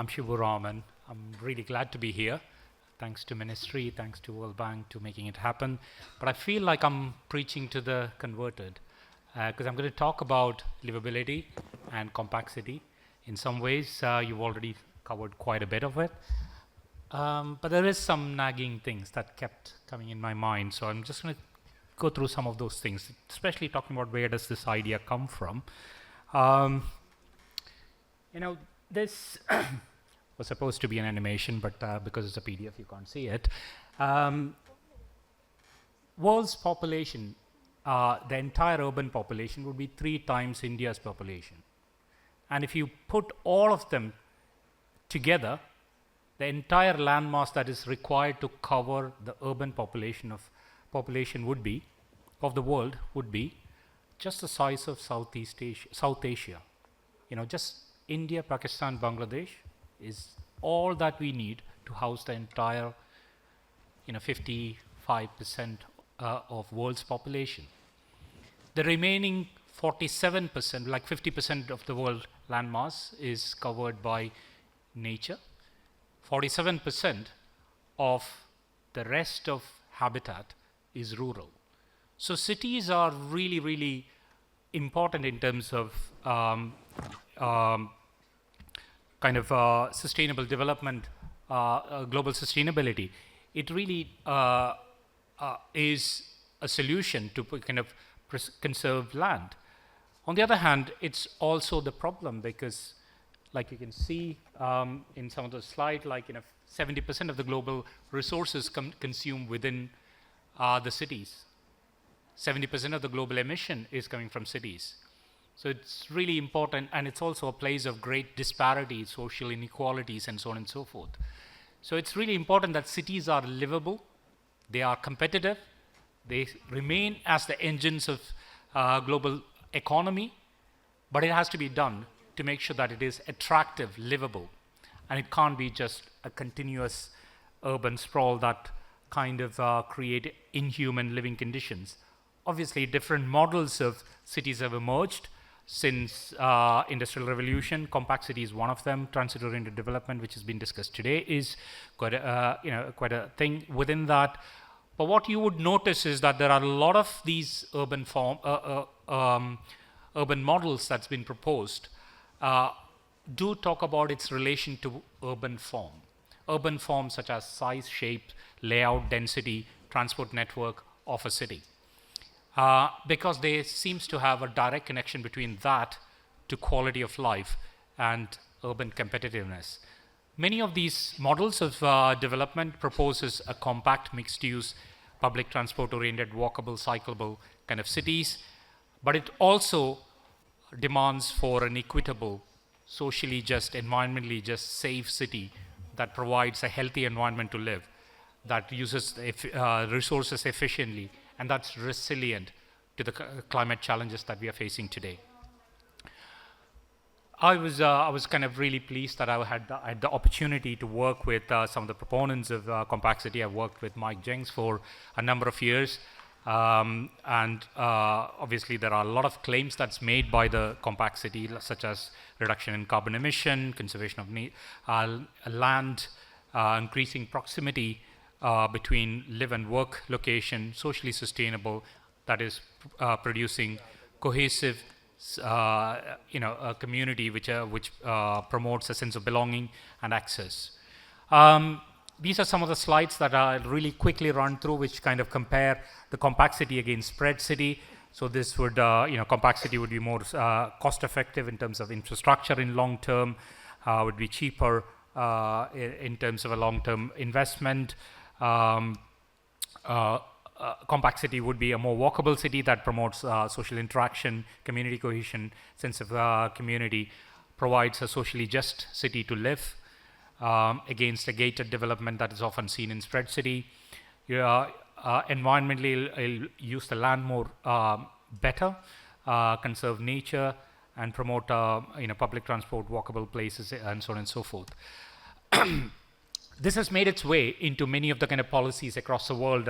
I'm Shibu Raman. I'm really glad to be here. Thanks to Ministry, thanks to World Bank to making it happen. But I feel like I'm preaching to the converted because I'm going to talk about livability and complexity. In some ways, you've already covered quite a bit of it. But there is some nagging things that kept coming in my mind. So I'm just going to go through some of those things, especially talking about where does this idea come from. This was supposed to be an animation, but because it's a PDF, you can't see it. World's population, the entire urban population would be 3 times India's population. And if you put all of them together, the entire landmass that is required to cover the urban population of the world would be just the size of South Asia. Just India, Pakistan, Bangladesh is all that we need to house the entire 55% of world's population. The remaining 47%, like 50% of the world landmass is covered by nature. 47% of the rest of habitat is rural. So cities are really, really important in terms of sustainable development, global sustainability. It really is a solution to conserve land. On the other hand, it's also the problem because, like you can see in some of the slides, 70% of the global resources consumed within the cities. 70% of the global emission is coming from cities. So it's really important, and it's also a place of great disparity, social inequalities, and so on and so forth. So it's really important that cities are livable, they are competitive, they remain as the engines of global economy, but it has to be done to make sure that it is attractive, livable, and it can't be just a continuous urban sprawl that create inhuman living conditions. Obviously, different models of cities have emerged since Industrial Revolution. Compact city is one of them. Transit-oriented development, which has been discussed today, is quite a thing within that. But what you would notice is that there are a lot of these urban models that's been proposed do talk about its relation to urban form. Urban forms such as size, shape, layout, density, transport network of a city. Because there seems to have a direct connection between that to quality of life and urban competitiveness. Many of these models of development proposes a compact, mixed-use, public transport-oriented, walkable, cyclable kind of cities, but it also demands for an equitable, socially just, environmentally just safe city that provides a healthy environment to live, that uses resources efficiently, and that's resilient to the climate challenges that we are facing today. I was really pleased that I had the opportunity to work with some of the proponents of compact city. I've worked with Mike Jenks for a number of years, and obviously there are a lot of claims that's made by the compact city, such as reduction in carbon emission, conservation of land, increasing proximity between live and work location, socially sustainable, that is producing cohesive, a community which promotes a sense of belonging and access. These are some of the slides that I'll really quickly run through, which kind of compare the compact city against spread city. So this would, compact city would be more cost effective in terms of infrastructure in long term, would be cheaper in terms of a long-term investment. Compact city would be a more walkable city that promotes social interaction, community cohesion, sense of community, provides a socially just city to live against a gated development that is often seen in spread city. Environmentally, it'll use the land more better, conserve nature, and promote public transport, walkable places, and so on and so forth. This has made its way into many of the kind of policies across the world,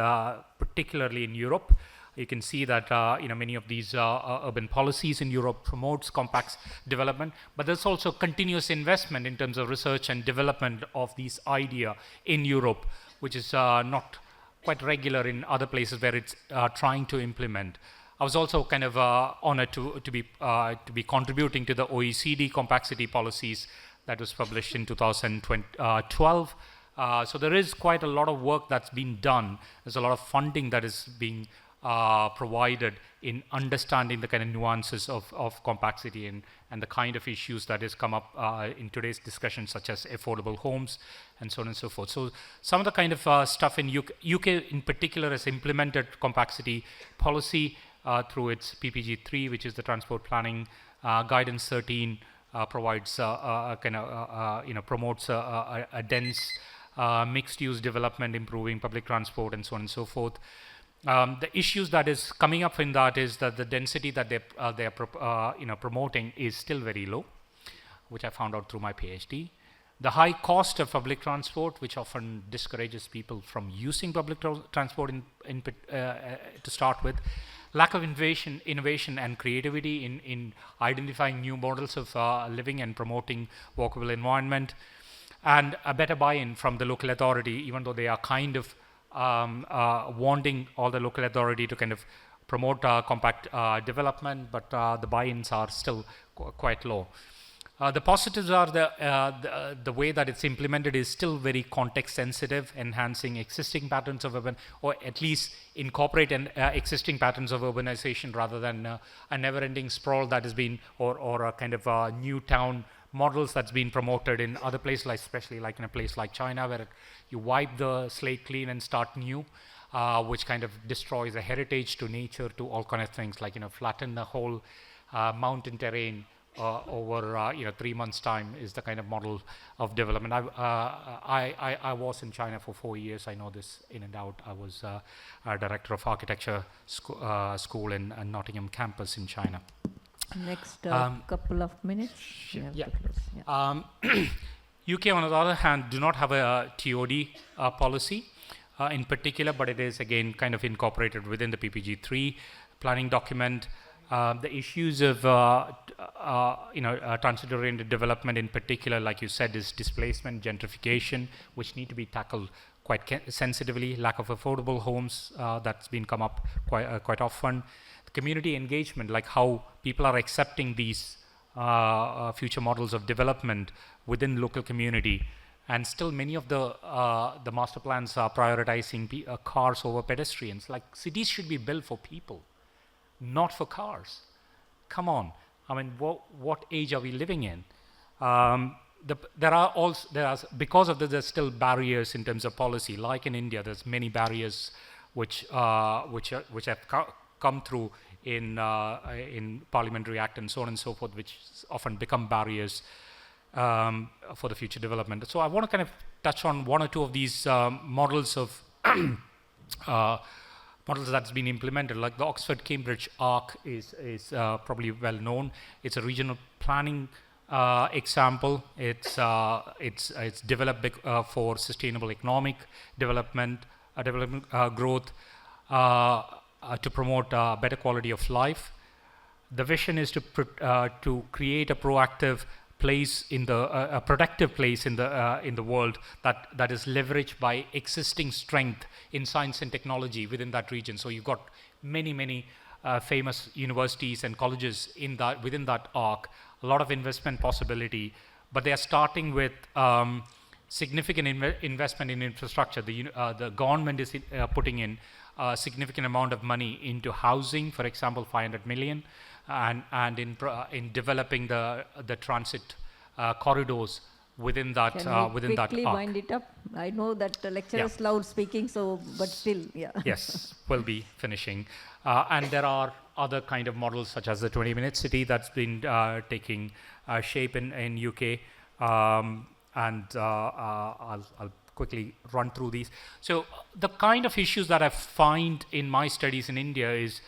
particularly in Europe. You can see that many of these urban policies in Europe promotes compact development, but there's also continuous investment in terms of research and development of these idea in Europe, which is not quite regular in other places where it's trying to implement. I was also kind of honored to be contributing to the OECD compact city policies that was published in 2012. So there is quite a lot of work that's been done. There's a lot of funding that is being provided in understanding the kind of nuances of compact city and the kind of issues that has come up in today's discussion, such as affordable homes and so on and so forth. So some of the kind of stuff in UK in particular has implemented compact city policy through its PPG 3, which is the Transport Planning Guidance 13, provides promotes a dense mixed-use development, improving public transport, and so on and so forth. The issues that is coming up in that is that the density that they are promoting is still very low, which I found out through my PhD. The high cost of public transport, which often discourages people from using public transport to start with. Lack of innovation and creativity in identifying new models of living and promoting walkable environment, and a better buy-in from the local authority, even though they are kind of wanting all the local authority to kind of promote compact development, but the buy-ins are still quite low. The positives are the way that it's implemented is still very context sensitive, enhancing existing patterns of urban, or at least incorporate existing patterns of urbanization rather than a never-ending sprawl that has been, or a kind of new town models that's been promoted in other places, like especially like in a place like China, where you wipe the slate clean and start new, which kind of destroys the heritage to nature, to all kind of things, like flatten the whole mountain terrain over 3 months' time is the kind of model of development. I was in China for 4 years. I know this in and out. I was a director of architecture school in Nottingham campus in China. Next couple of minutes. UK, on the other hand, do not have a TOD policy in particular, but it is again kind of incorporated within the PPG 3 planning document. The issues of transit-oriented development in particular, like you said, is displacement, gentrification, which need to be tackled quite sensitively. Lack of affordable homes, that's been come up quite often. The community engagement, like how people are accepting these future models of development within local community. And still many of the master plans are prioritizing cars over pedestrians. Like, cities should be built for people, not for cars. Come on. I mean, what age are we living in? Because of this, there's still barriers in terms of policy. Like in India, there's many barriers which have come through in Parliamentary Act and so on and so forth, which often become barriers for the future development. So I want to kind of touch on one or two of these models of models that's been implemented. Like the Oxford-Cambridge ARC is probably well known. It's a regional planning example. It's developed for sustainable economic development, growth, to promote better quality of life. The vision is to create a proactive place a productive place in the world that is leveraged by existing strength in science and technology within that region. So you've got many famous universities and colleges within that arc. A lot of investment possibility, but they are starting with significant investment in infrastructure. The government is putting in a significant amount of money into housing, for example, 500 million. And in developing the transit corridors within that within that arc. Quickly wind it up. I know that the lecturer is loud speaking, but still, yeah. Yes, we'll be finishing. And there are other kind of models such as the 20-minute city that's been taking shape in UK. And I'll quickly run through these. So the kind of issues that I find in my studies in India is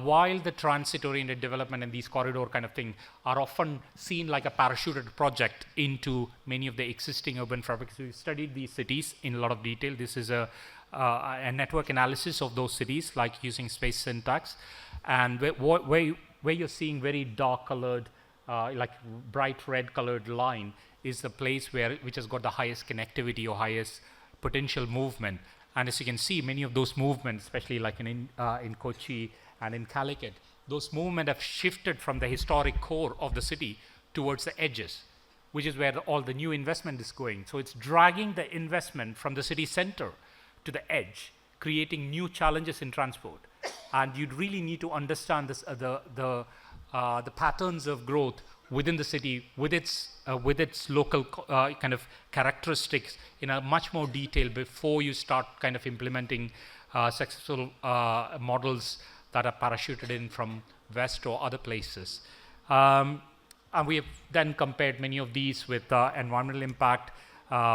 while the transit-oriented development and these corridor kind of thing are often seen like a parachuted project into many of the existing urban fabrics. We've studied these cities in a lot of detail. This is a network analysis of those cities, like using space syntax. And where you're seeing very dark colored, like bright red colored line is the place which has got the highest connectivity or highest potential movement. And as you can see, many of those movements, especially like in Kochi and in Calicut, those movements have shifted from the historic core of the city towards the edges, which is where all the new investment is going. So it's dragging the investment from the city center to the edge, creating new challenges in transport. And you'd really need to understand this, the patterns of growth within the city with its local kind of characteristics in a much more detail before you start kind of implementing successful models that are parachuted in from west or other places. And we have then compared many of these with environmental impact.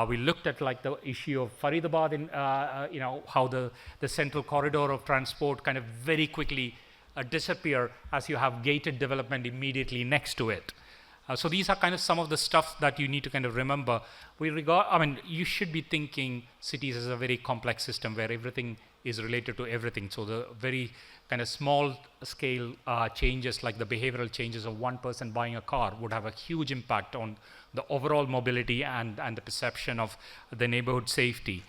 We looked at like the issue of Faridabad in, how the central corridor of transport kind of very quickly disappear as you have gated development immediately next to it. So these are kind of some of the stuff that you need to kind of remember. You should be thinking cities as a very complex system where everything is related to everything. So the very kind of small scale changes like the behavioral changes of one person buying a car would have a huge impact on the overall mobility and the perception of the neighborhood safety.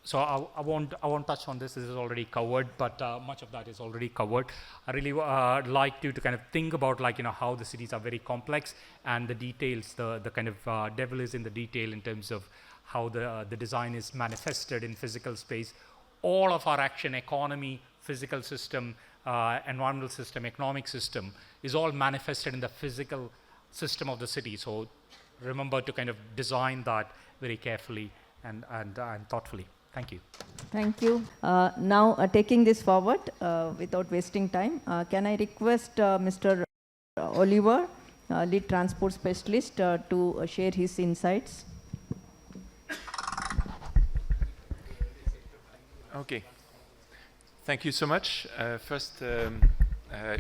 So I won't touch on this. This is already covered, but much of that is already covered. I really like you to kind of think about how the cities are very complex and the details. The kind of devil is in the detail in terms of how the design is manifested in physical space. All of our action, economy, physical system, environmental system, economic system is all manifested in the physical system of the city. So remember to kind of design that very carefully and thoughtfully. Thank you. Thank you. Now, taking this forward without wasting time, can I request Mr. Olivier, lead transport specialist, to share his insights? Okay. Thank you so much. First,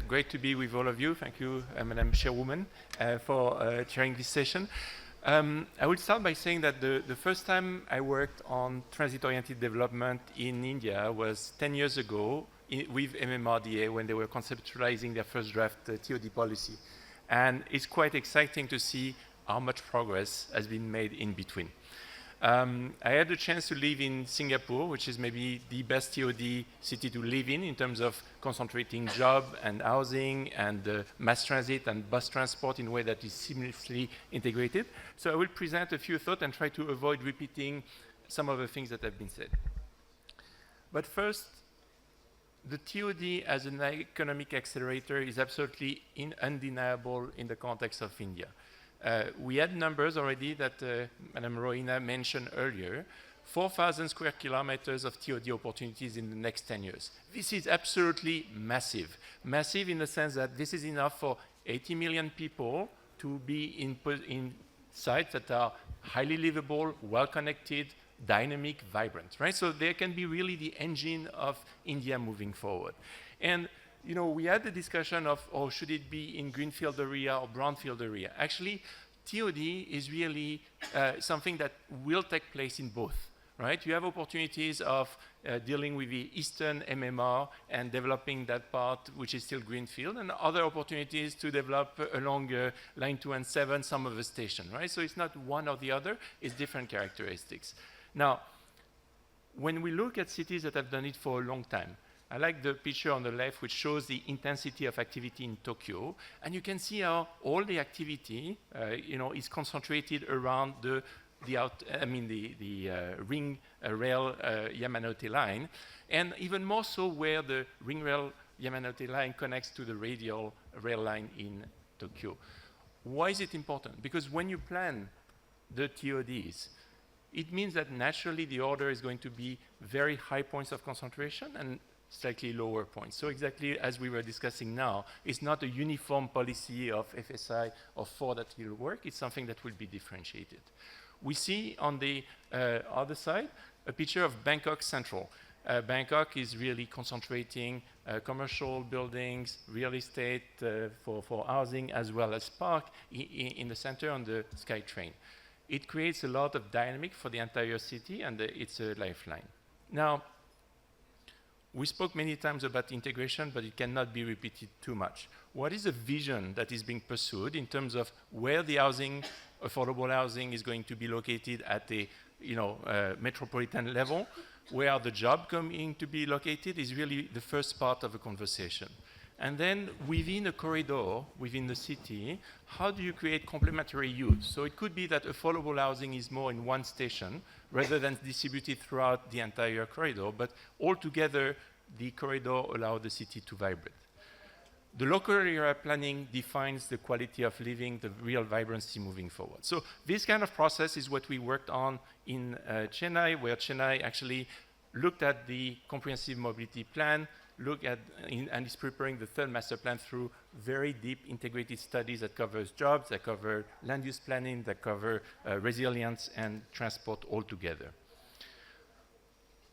great to be with all of you. Thank you, Madam Chairwoman, for chairing this session. I will start by saying that the first time I worked on transit-oriented development in India was 10 years ago with MMRDA when they were conceptualizing their first draft TOD policy. And it's quite exciting to see how much progress has been made in between. I had the chance to live in Singapore, which is maybe the best TOD city to live in terms of concentrating job and housing and mass transit and bus transport in a way that is seamlessly integrated. So I will present a few thoughts and try to avoid repeating some of the things that have been said. But first, the TOD as an economic accelerator is absolutely undeniable in the context of India. We had numbers already that Madam Rohina mentioned earlier, 4,000 square kilometers of TOD opportunities in the next 10 years. This is absolutely massive. Massive in the sense that this is enough for 80 million people to be in sites that are highly livable, well-connected, dynamic, vibrant, right? So they can be really the engine of India moving forward. And we had the discussion of, should it be in greenfield area or brownfield area? Actually, TOD is really something that will take place in both, right? You have opportunities of dealing with the eastern MMR and developing that part, which is still greenfield, and other opportunities to develop along line 2 and 7, some of the station, right? So it's not one or the other, it's different characteristics. Now, when we look at cities that have done it for a long time, I like the picture on the left, which shows the intensity of activity in Tokyo, and you can see how all the activity, is concentrated around the ring rail Yamanote line, and even more so where the ring rail Yamanote line connects to the radial rail line in Tokyo. Why is it important? Because when you plan the TODs, it means that naturally the order is going to be very high points of concentration and slightly lower points. So exactly as we were discussing now, it's not a uniform policy of FSI or 4 that will work, it's something that will be differentiated. We see on the other side a picture of Bangkok Central. Bangkok is really concentrating commercial buildings, real estate for housing, as well as park in the center on the SkyTrain. It creates a lot of dynamic for the entire city, and it's a lifeline. Now, we spoke many times about integration, but it cannot be repeated too much. What is the vision that is being pursued in terms of where the housing, affordable housing, is going to be located at a metropolitan level? Where are the jobs going to be located is really the first part of a conversation. And then within a corridor, within the city, how do you create complementary use? So it could be that affordable housing is more in one station rather than distributed throughout the entire corridor, but altogether the corridor allows the city to vibrate. The local area planning defines the quality of living, the real vibrancy moving forward. So this kind of process is what we worked on in Chennai, where Chennai actually looked at the comprehensive mobility plan, and is preparing the third master plan through very deep integrated studies that covers jobs, that cover land use planning, that cover resilience and transport all together.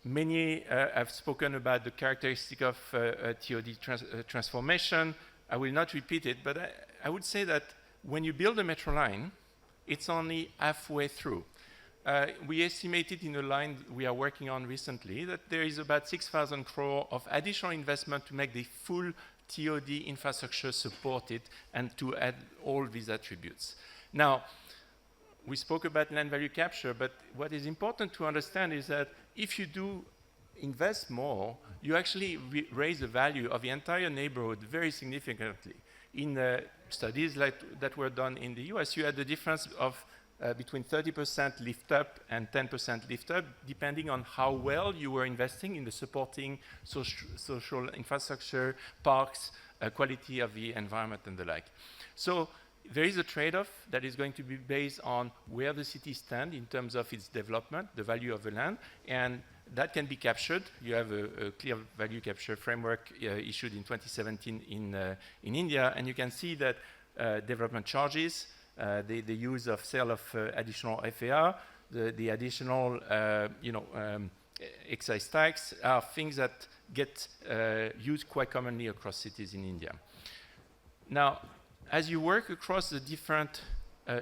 Many have spoken about the characteristic of TOD transformation. I will not repeat it, but I would say that when you build a metro line, it's only halfway through. We estimated in a line we are working on recently that there is about 6,000 crore of additional investment to make the full TOD infrastructure supported and to add all these attributes. Now, we spoke about land value capture, but what is important to understand is that if you do invest more, you actually raise the value of the entire neighborhood very significantly. In studies that were done in the US, you had the difference of between 30% lift up and 10% lift up, depending on how well you were investing in the supporting social infrastructure, parks, quality of the environment and the like. So there is a trade-off that is going to be based on where the city stands in terms of its development, the value of the land, and that can be captured. You have a clear value capture framework issued in 2017 in India, and you can see that development charges, the use of sale of additional FAR, the additional excise tax are things that get used quite commonly across cities in India. Now, as you work across the different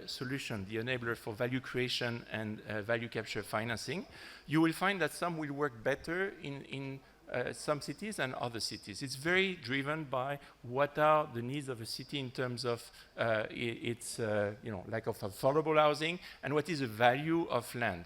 solutions, the enabler for value creation and value capture financing, you will find that some will work better in some cities and other cities. It's very driven by what are the needs of a city in terms of its lack of affordable housing and what is the value of land.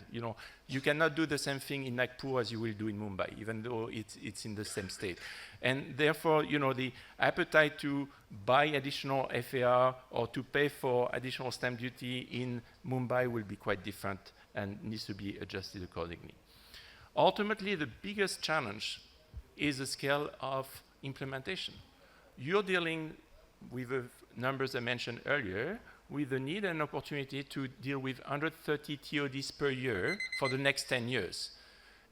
You cannot do the same thing in Nagpur as you will do in Mumbai, even though it's in the same state. And therefore, the appetite to buy additional FAR or to pay for additional stamp duty in Mumbai will be quite different and needs to be adjusted accordingly. Ultimately, the biggest challenge is the scale of implementation. You're dealing with the numbers I mentioned earlier, with the need and opportunity to deal with 130 TODs per year for the next 10 years.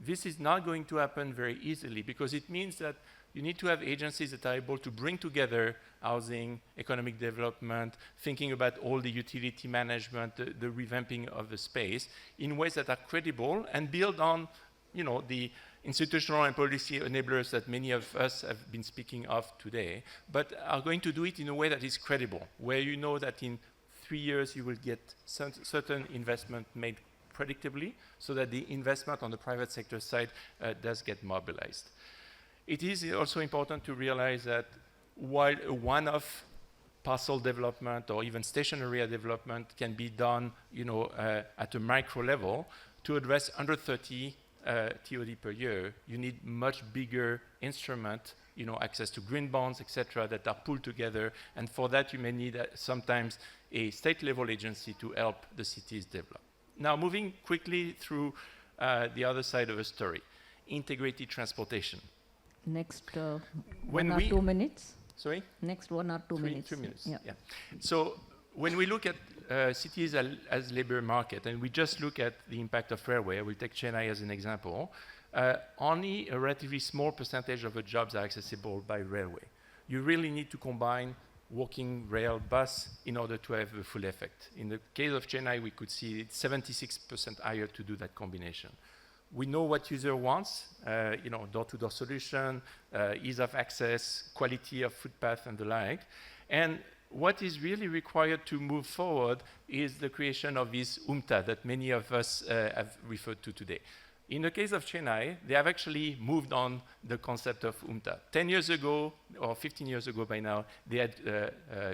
This is not going to happen very easily because it means that you need to have agencies that are able to bring together housing, economic development, thinking about all the utility management, the revamping of the space in ways that are credible and build on the institutional and policy enablers that many of us have been speaking of today, but are going to do it in a way that is credible, where you know that in 3 years you will get certain investment made predictably so that the investment on the private sector side does get mobilized. It is also important to realize that while a one-off parcel development or even stationary development can be done at a micro level, to address 130 TOD per year, you need much bigger instrument, access to green bonds, etc., that are pulled together. And for that, you may need sometimes a state-level agency to help the cities develop. Now, moving quickly through the other side of the story, integrated transportation. Next 1 or 2 minutes. Sorry? Next 1 or 2 minutes. 3 minutes, yeah. So when we look at cities as labor market, and we just look at the impact of railway, we'll take Chennai as an example, only a relatively small percentage of the jobs are accessible by railway. You really need to combine walking, rail, bus in order to have the full effect. In the case of Chennai, we could see it's 76% higher to do that combination. we know what user wants, door-to-door solution, ease of access, quality of footpath and the like. And what is really required to move forward is the creation of this UMTA that many of us have referred to today. In the case of Chennai, they have actually moved on the concept of UMTA. 10 years ago, or 15 years ago by now, they had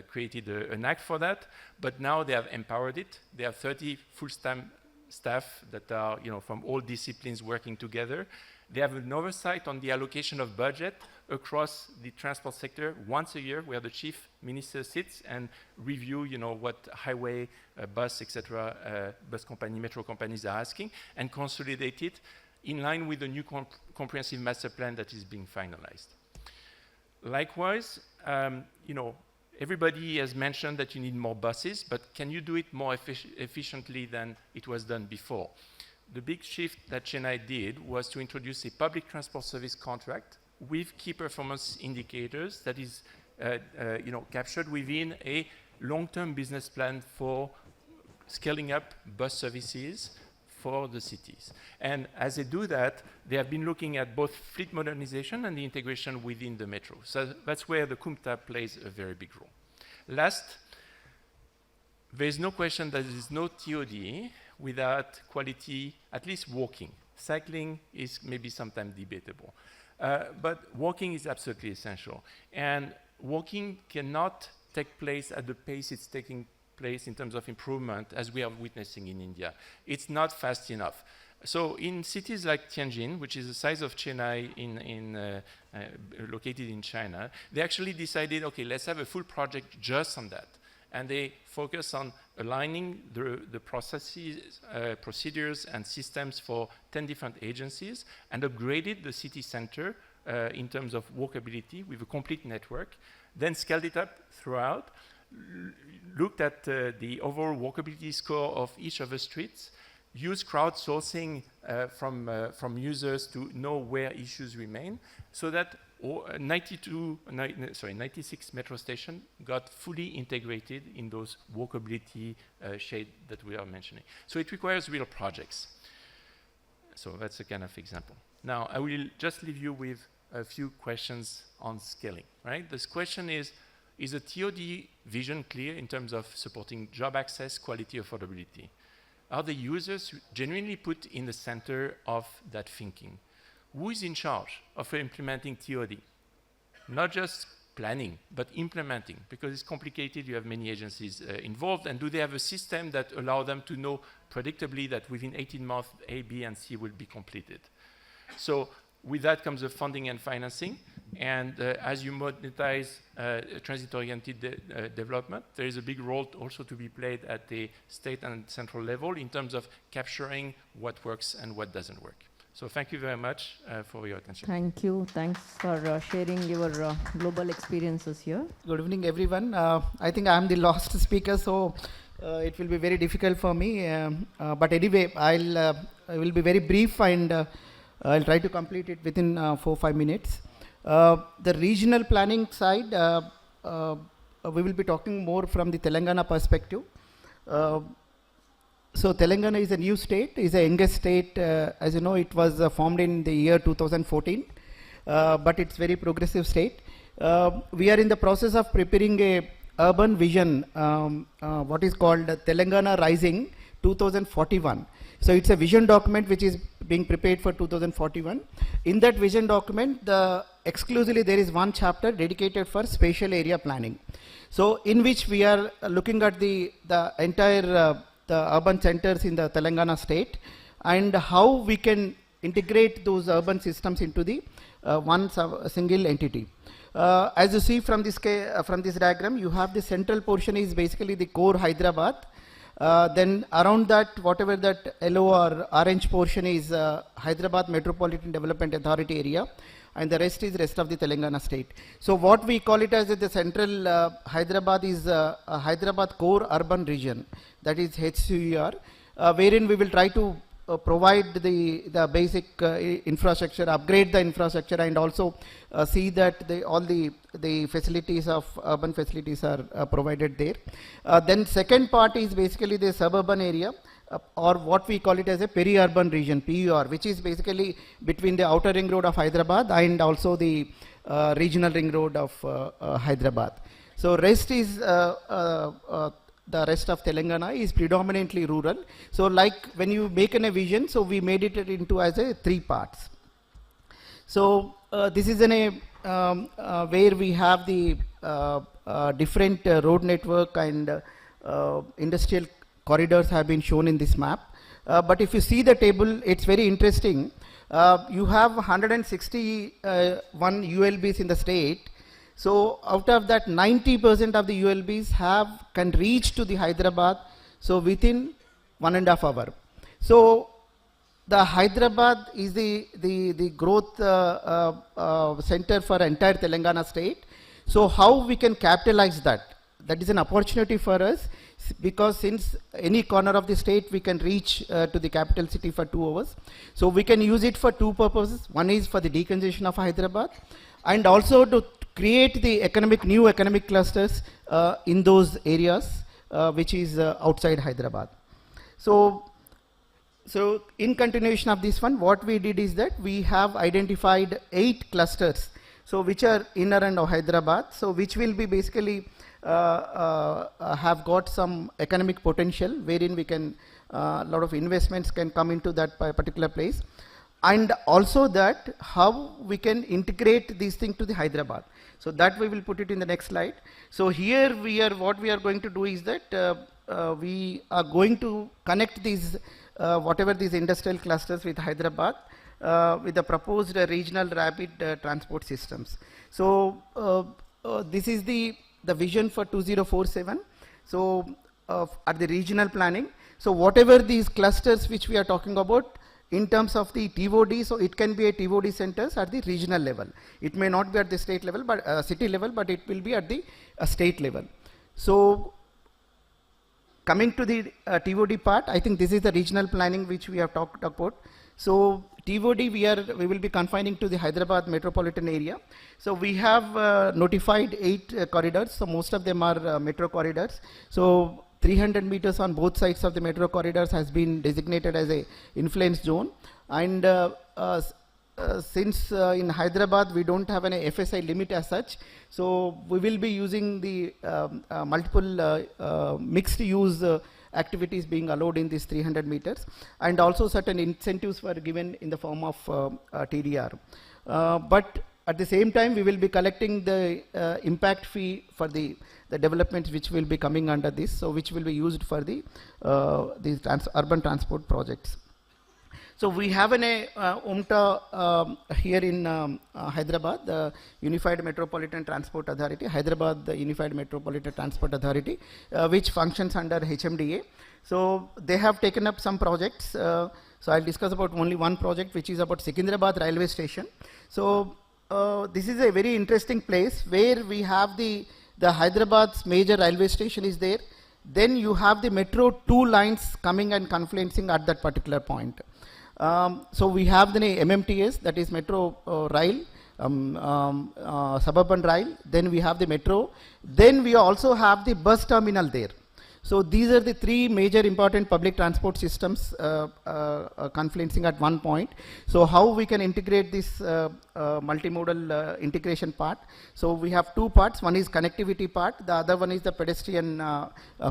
created an act for that, but now they have empowered it. They have 30 full-time staff that are from all disciplines working together. They have an oversight on the allocation of budget across the transport sector once a year, where the chief minister sits and review, what highway, bus, etc., bus company, metro companies are asking, and consolidate it in line with the new comprehensive master plan that is being finalized. Likewise, everybody has mentioned that you need more buses, but can you do it more efficiently than it was done before? The big shift that Chennai did was to introduce a public transport service contract with key performance indicators that is captured within a long-term business plan for scaling up bus services for the cities. And as they do that, they have been looking at both fleet modernization and the integration within the metro. So that's where the CUMTA plays a very big role. Last, there is no question that there is no TOD without quality, at least walking. Cycling is maybe sometimes debatable. But walking is absolutely essential. And walking cannot take place at the pace it's taking place in terms of improvement as we are witnessing in India. It's not fast enough. So in cities like Tianjin, which is the size of Chennai located in China, they actually decided, okay, let's have a full project just on that. And they focus on aligning the processes, procedures, and systems for 10 different agencies, and upgraded the city center in terms of walkability with a complete network, then scaled it up throughout, looked at the overall walkability score of each of the streets, used crowdsourcing from users to know where issues remain, so that 96 metro stations got fully integrated in those walkability shade that we are mentioning. So it requires real projects. So that's a kind of example. Now, I will just leave you with a few questions on scaling, right? This question is the TOD vision clear in terms of supporting job access, quality, affordability? Are the users genuinely put in the center of that thinking? Who is in charge of implementing TOD? Not just planning, but implementing, because it's complicated, you have many agencies involved, and do they have a system that allow them to know predictably that within 18 months, A, B, and C will be completed? So with that comes the funding and financing, and as you monetize transit-oriented development, there is a big role also to be played at the state and central level in terms of capturing what works and what doesn't work. So thank you very much for your attention. Thank you. Thanks for sharing your global experiences here. Good evening, everyone. I think I am the last speaker, so it will be very difficult for me. But anyway, I will be very brief, and I'll try to complete it within 4-5 minutes. The regional planning side, we will be talking more from the Telangana perspective. So Telangana is a new state, is a youngest state. As you know, it was formed in the year 2014, but it's very progressive state. We are in the process of preparing a urban vision, what is called Telangana Rising 2041. So it's a vision document which is being prepared for 2041. In that vision document, exclusively there is one chapter dedicated for spatial area planning. So in which we are looking at the entire the urban centers in the Telangana state, and how we can integrate those urban systems into the one single entity. As you see from this diagram, you have the central portion is basically the core Hyderabad. Then around that, whatever that yellow or orange portion is Hyderabad Metropolitan Development Authority area, and the rest is rest of the Telangana state. So what we call it as the central Hyderabad is a Hyderabad core urban region, that is HCUR, wherein we will try to provide the basic infrastructure, upgrade the infrastructure, and also see that all the facilities of urban facilities are provided there. Then second part is basically the suburban area. or what we call it as a peri-urban region, PUR, which is basically between the outer ring road of Hyderabad and also the regional ring road of Hyderabad. So rest is the rest of Telangana is predominantly rural. So like when you make a vision, so we made it into as a 3 parts. So this is where we have the different road network and industrial corridors have been shown in this map. But if you see the table, it's very interesting. You have 161 ULBs in the state. So out of that, 90% of the ULBs can reach to the Hyderabad, so within 1.5 hours. So the Hyderabad is the growth center for entire Telangana state. So how we can capitalize that? That is an opportunity for us, because since any corner of the state we can reach to the capital city for 2 hours. So we can use it for 2 purposes. One is for the decongestion of Hyderabad, and also to create the new economic clusters in those areas which is outside Hyderabad. So in continuation of this one, what we did is that we have identified 8 clusters, so which are inner and Hyderabad, so which will be basically have got some economic potential, wherein we can a lot of investments can come into that particular place, and also that how we can integrate these things to the Hyderabad. So that we will put it in the next slide. So here what we are going to do is that we are going to connect these whatever these industrial clusters with Hyderabad with the proposed regional rapid transport systems. So this is the vision for 2047. So at the regional planning, so whatever these clusters which we are talking about in terms of the TOD, so it can be a TOD centers at the regional level. It may not be at the state level, but city level, but it will be at the state level. So coming to the TOD part, I think this is the regional planning which we have talked about. So TOD we will be confining to the Hyderabad metropolitan area. So we have notified 8 corridors. So most of them are metro corridors. So 300 meters on both sides of the metro corridors has been designated as a influence zone. And since in Hyderabad we don't have an FSI limit as such, so we will be using the multiple mixed use activities being allowed in these 300 meters, and also certain incentives were given in the form of TDR. But at the same time, we will be collecting the impact fee for the developments which will be coming under this, so which will be used for these urban transport projects. So we have an UMTA here in Hyderabad, the Unified Metropolitan Transport Authority, Hyderabad the Unified Metropolitan Transport Authority, which functions under HMDA. So they have taken up some projects. So I'll discuss about only one project, which is about Secunderabad railway station. So this is a very interesting place where we have the Hyderabad's major railway station is there. Then you have the metro 2 lines coming and confluencing at that particular point. So we have the MMTS, that is Metro Rail, Suburban Rail, then we have the Metro, then we also have the bus terminal there. So these are the 3 major important public transport systems confluencing at one point. So how we can integrate this multimodal integration part? So we have 2 parts, one is connectivity part, the other one is the pedestrian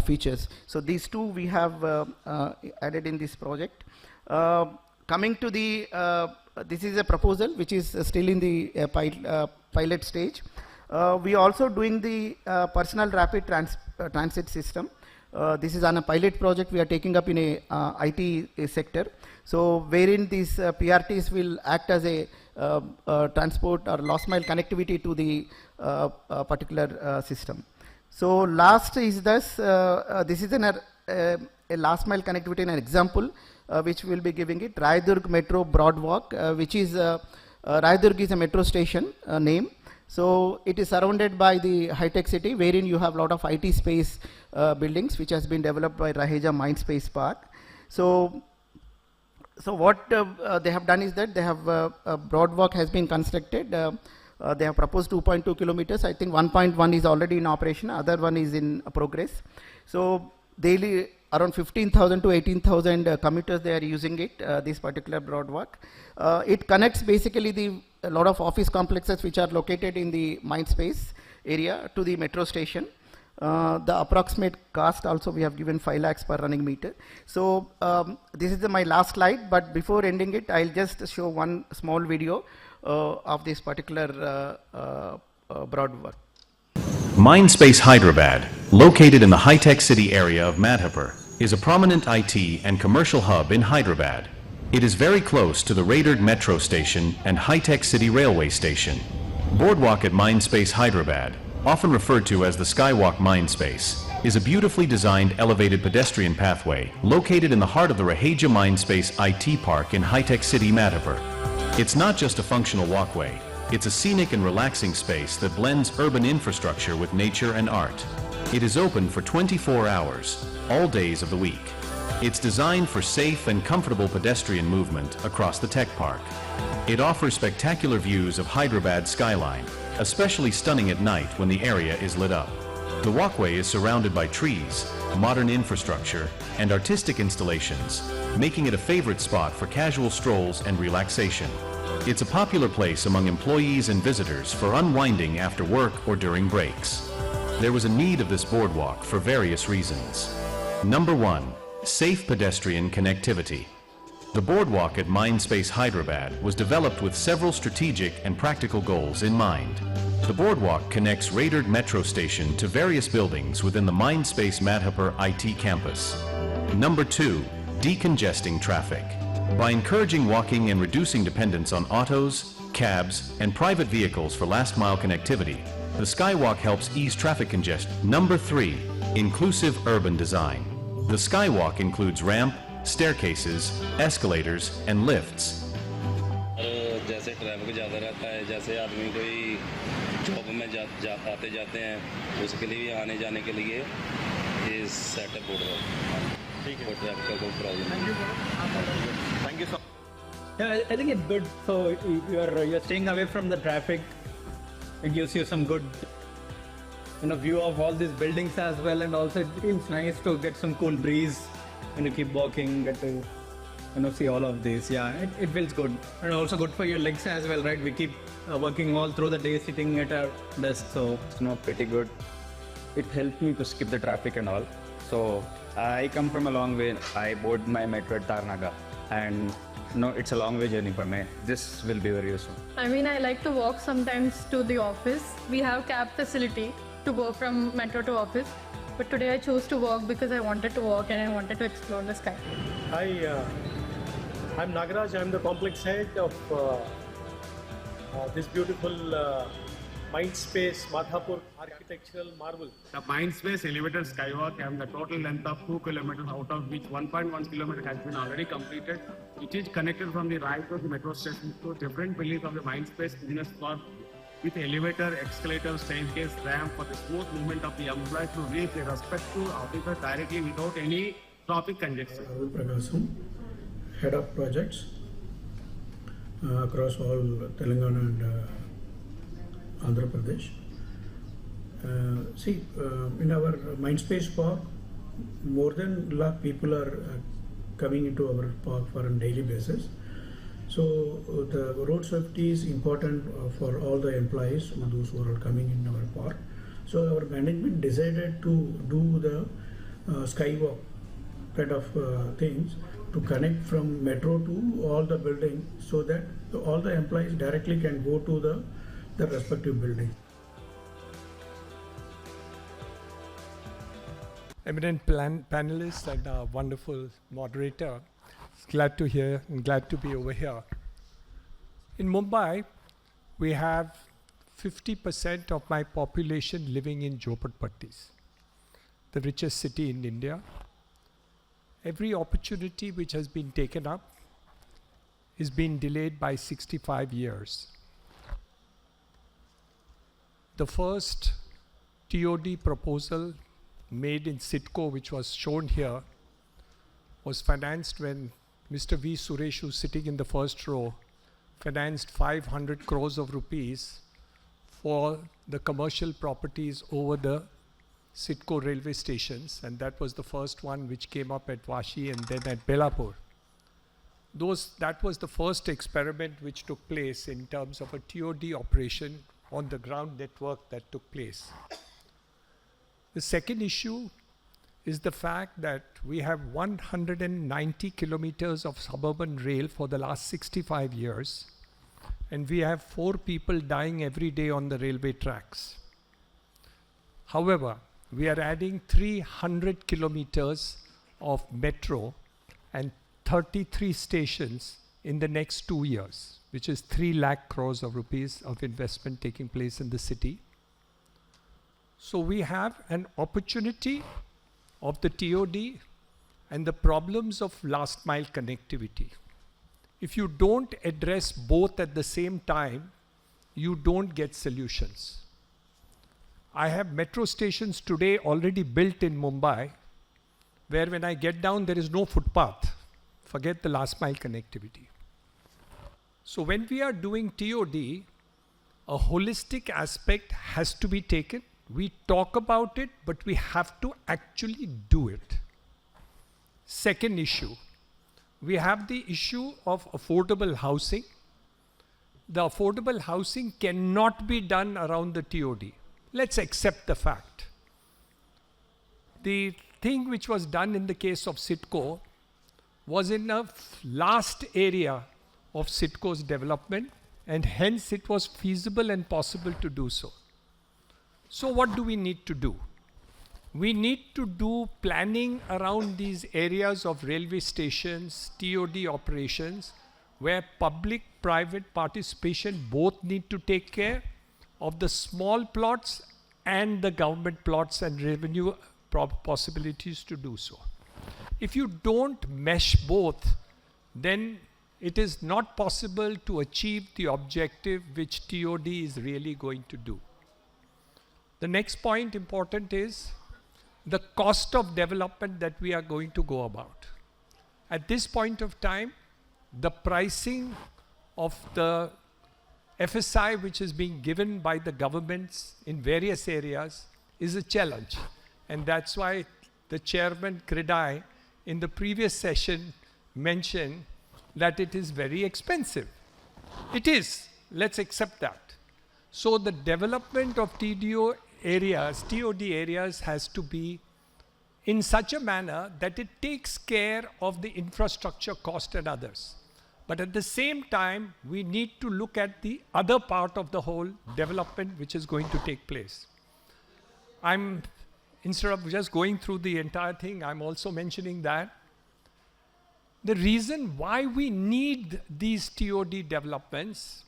features. So these 2 we have added in this project. Coming to the, this is a proposal which is still in the pilot stage. We are also doing the personal rapid transit system. This is on a pilot project we are taking up in a IT sector. So wherein these PRTs will act as a transport or last mile connectivity to the particular system. So last is this, this is a last mile connectivity in an example which we will be giving it, Raidurg Metro Broadwalk, which is, Raidurg is a metro station name. So it is surrounded by the high-tech city, wherein you have a lot of IT space buildings, which has been developed by Raheja Mindspace Park. So what they have done is that they have a Broadwalk has been constructed. They have proposed 2.2 kilometers. I think 1.1 is already in operation. Other one is in progress. So daily around 15,000 to 18,000 commuters they are using it, this particular broadwalk. It connects basically a lot of office complexes which are located in the Mindspace area to the metro station. The approximate cost also we have given 5 lakhs per running meter. So this is my last slide, but before ending it, I'll just show one small video of this particular broadwalk. Mindspace Hyderabad, located in the high-tech city area of Madhapur, is a prominent IT and commercial hub in Hyderabad. It is very close to the rated metro station and high-tech city railway station. Boardwalk at Mindspace Hyderabad, often referred to as the Skywalk Mindspace, is a beautifully designed elevated pedestrian pathway located in the heart of the Raheja Mindspace IT Park in high-tech city Madhapur. It's not just a functional walkway. It's a scenic and relaxing space that blends urban infrastructure with nature and art. It is open for 24 hours, all days of the week. It's designed for safe and comfortable pedestrian movement across the tech park. It offers spectacular views of Hyderabad's skyline, especially stunning at night when the area is lit up. The walkway is surrounded by trees, modern infrastructure, and artistic installations, making it a favorite spot for casual strolls and relaxation. It's a popular place among employees and visitors for unwinding after work or during breaks. There was a need of this boardwalk for various reasons. Number 1, safe pedestrian connectivity. The boardwalk at Mindspace Hyderabad was developed with several strategic and practical goals in mind. The boardwalk connects rated metro station to various buildings within the Mindspace Madhapur IT campus. Number 2, decongesting traffic. By encouraging walking and reducing dependence on autos, cabs, and private vehicles for last-mile connectivity, the Skywalk helps ease traffic congestion. Number 3, inclusive urban design. The Skywalk includes ramp, staircases, escalators, and lifts. जैसे traffic ज़्यादा रहता है, जैसे आदमी कोई job में आते जाते हैं, उसके लिए आने जाने के लिए ये सेटअप हो रहा है। ठीक है, ट्रैफिक का कोई प्रॉब्लम नहीं। Thank you so much. Yeah, I think it's good. So you're staying away from the traffic. It gives you some good, view of all these buildings as well, and also it feels nice to get some cool breeze when you keep walking, get to see all of this. Yeah, it feels good, and also good for your legs as well, right? We keep working all through the day sitting at our desk, so it's pretty good. It helped me to skip the traffic and all. So I come from a long way. I board my metro at Tarnaga, and it's a long way journey for me. This will be very useful. I mean, I like to walk sometimes to the office. We have cab facility to go from metro to office. But today I chose to walk because I wanted to walk and I wanted to explore the sky. Hi, I'm Nagaraj. I'm the complex head of this beautiful Mindspace Madhapur architectural marvel. The Mindspace elevated skywalk has the total length of 2 kilometers, out of which 1.1 kilometer has been already completed. It is connected from the right of the metro station to different buildings of the Mindspace business park with elevator, escalator, staircase, ramp for the smooth movement of the employees to reach their respective offices directly without any traffic congestion. Head of projects across all Telangana and Andhra Pradesh. In our Mindspace park, more than lakh people are coming into our park for a daily basis. So the road safety is important for all the employees, those who are coming in our park. So our management decided to do the skywalk kind of things to connect from metro to all the buildings, so that all the employees directly can go to the respective building. Eminent panelists and our wonderful moderator. Glad to hear and glad to be over here. In Mumbai, we have 50% of my population living in Jhopatpattis, the richest city in India. Every opportunity which has been taken up is being delayed by 65 years. The first TOD proposal made in CITCO, which was shown here, was financed when Mr. V. Suresh, who's sitting in the first row, financed 500 crores of rupees for the commercial properties over the CITCO railway stations, and that was the first one which came up at Vashi and then at Belapur. That was the first experiment which took place in terms of a TOD operation on the ground network that took place. The second issue is the fact that we have 190 kilometers of suburban rail for the last 65 years, and we have 4 people dying every day on the railway tracks. However, we are adding 300 kilometers of metro and 33 stations in the next 2 years, which is 3 lakh crores of rupees of investment taking place in the city. So we have an opportunity of the TOD and the problems of last mile connectivity. If you don't address both at the same time, you don't get solutions. I have metro stations today already built in Mumbai, where when I get down, there is no footpath. Forget the last mile connectivity. So when we are doing TOD, a holistic aspect has to be taken. We talk about it, but we have to actually do it. Second issue, we have the issue of affordable housing. The affordable housing cannot be done around the TOD. Let's accept the fact. The thing which was done in the case of CITCO was in a last area of CITCO's development, and hence it was feasible and possible to do so. So what do we need to do? We need to do planning around these areas of railway stations, TOD operations, where public-private participation both need to take care of the small plots and the government plots and revenue possibilities to do so. If you don't mesh both, then it is not possible to achieve the objective which TOD is really going to do. The next point important is the cost of development that we are going to go about. At this point of time, the pricing of the FSI which is being given by the governments in various areas is a challenge. And that's why the chairman Reddy in the previous session mentioned that it is very expensive. It is, let's accept that. So the development of TOD areas has to be in such a manner that it takes care of the infrastructure cost and others. But at the same time, we need to look at the other part of the whole development which is going to take place. Instead of just going through the entire thing, I'm also mentioning that the reason why we need these TOD developments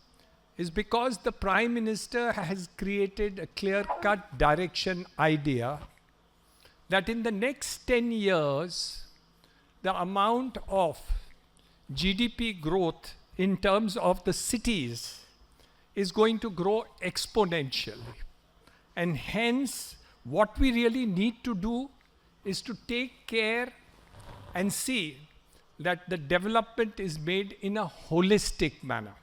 is because the Prime Minister has created a clear-cut direction idea that in the next 10 years, the amount of GDP growth in terms of the cities is going to grow exponentially. And hence, what we really need to do is to take care and see that the development is made in a holistic manner.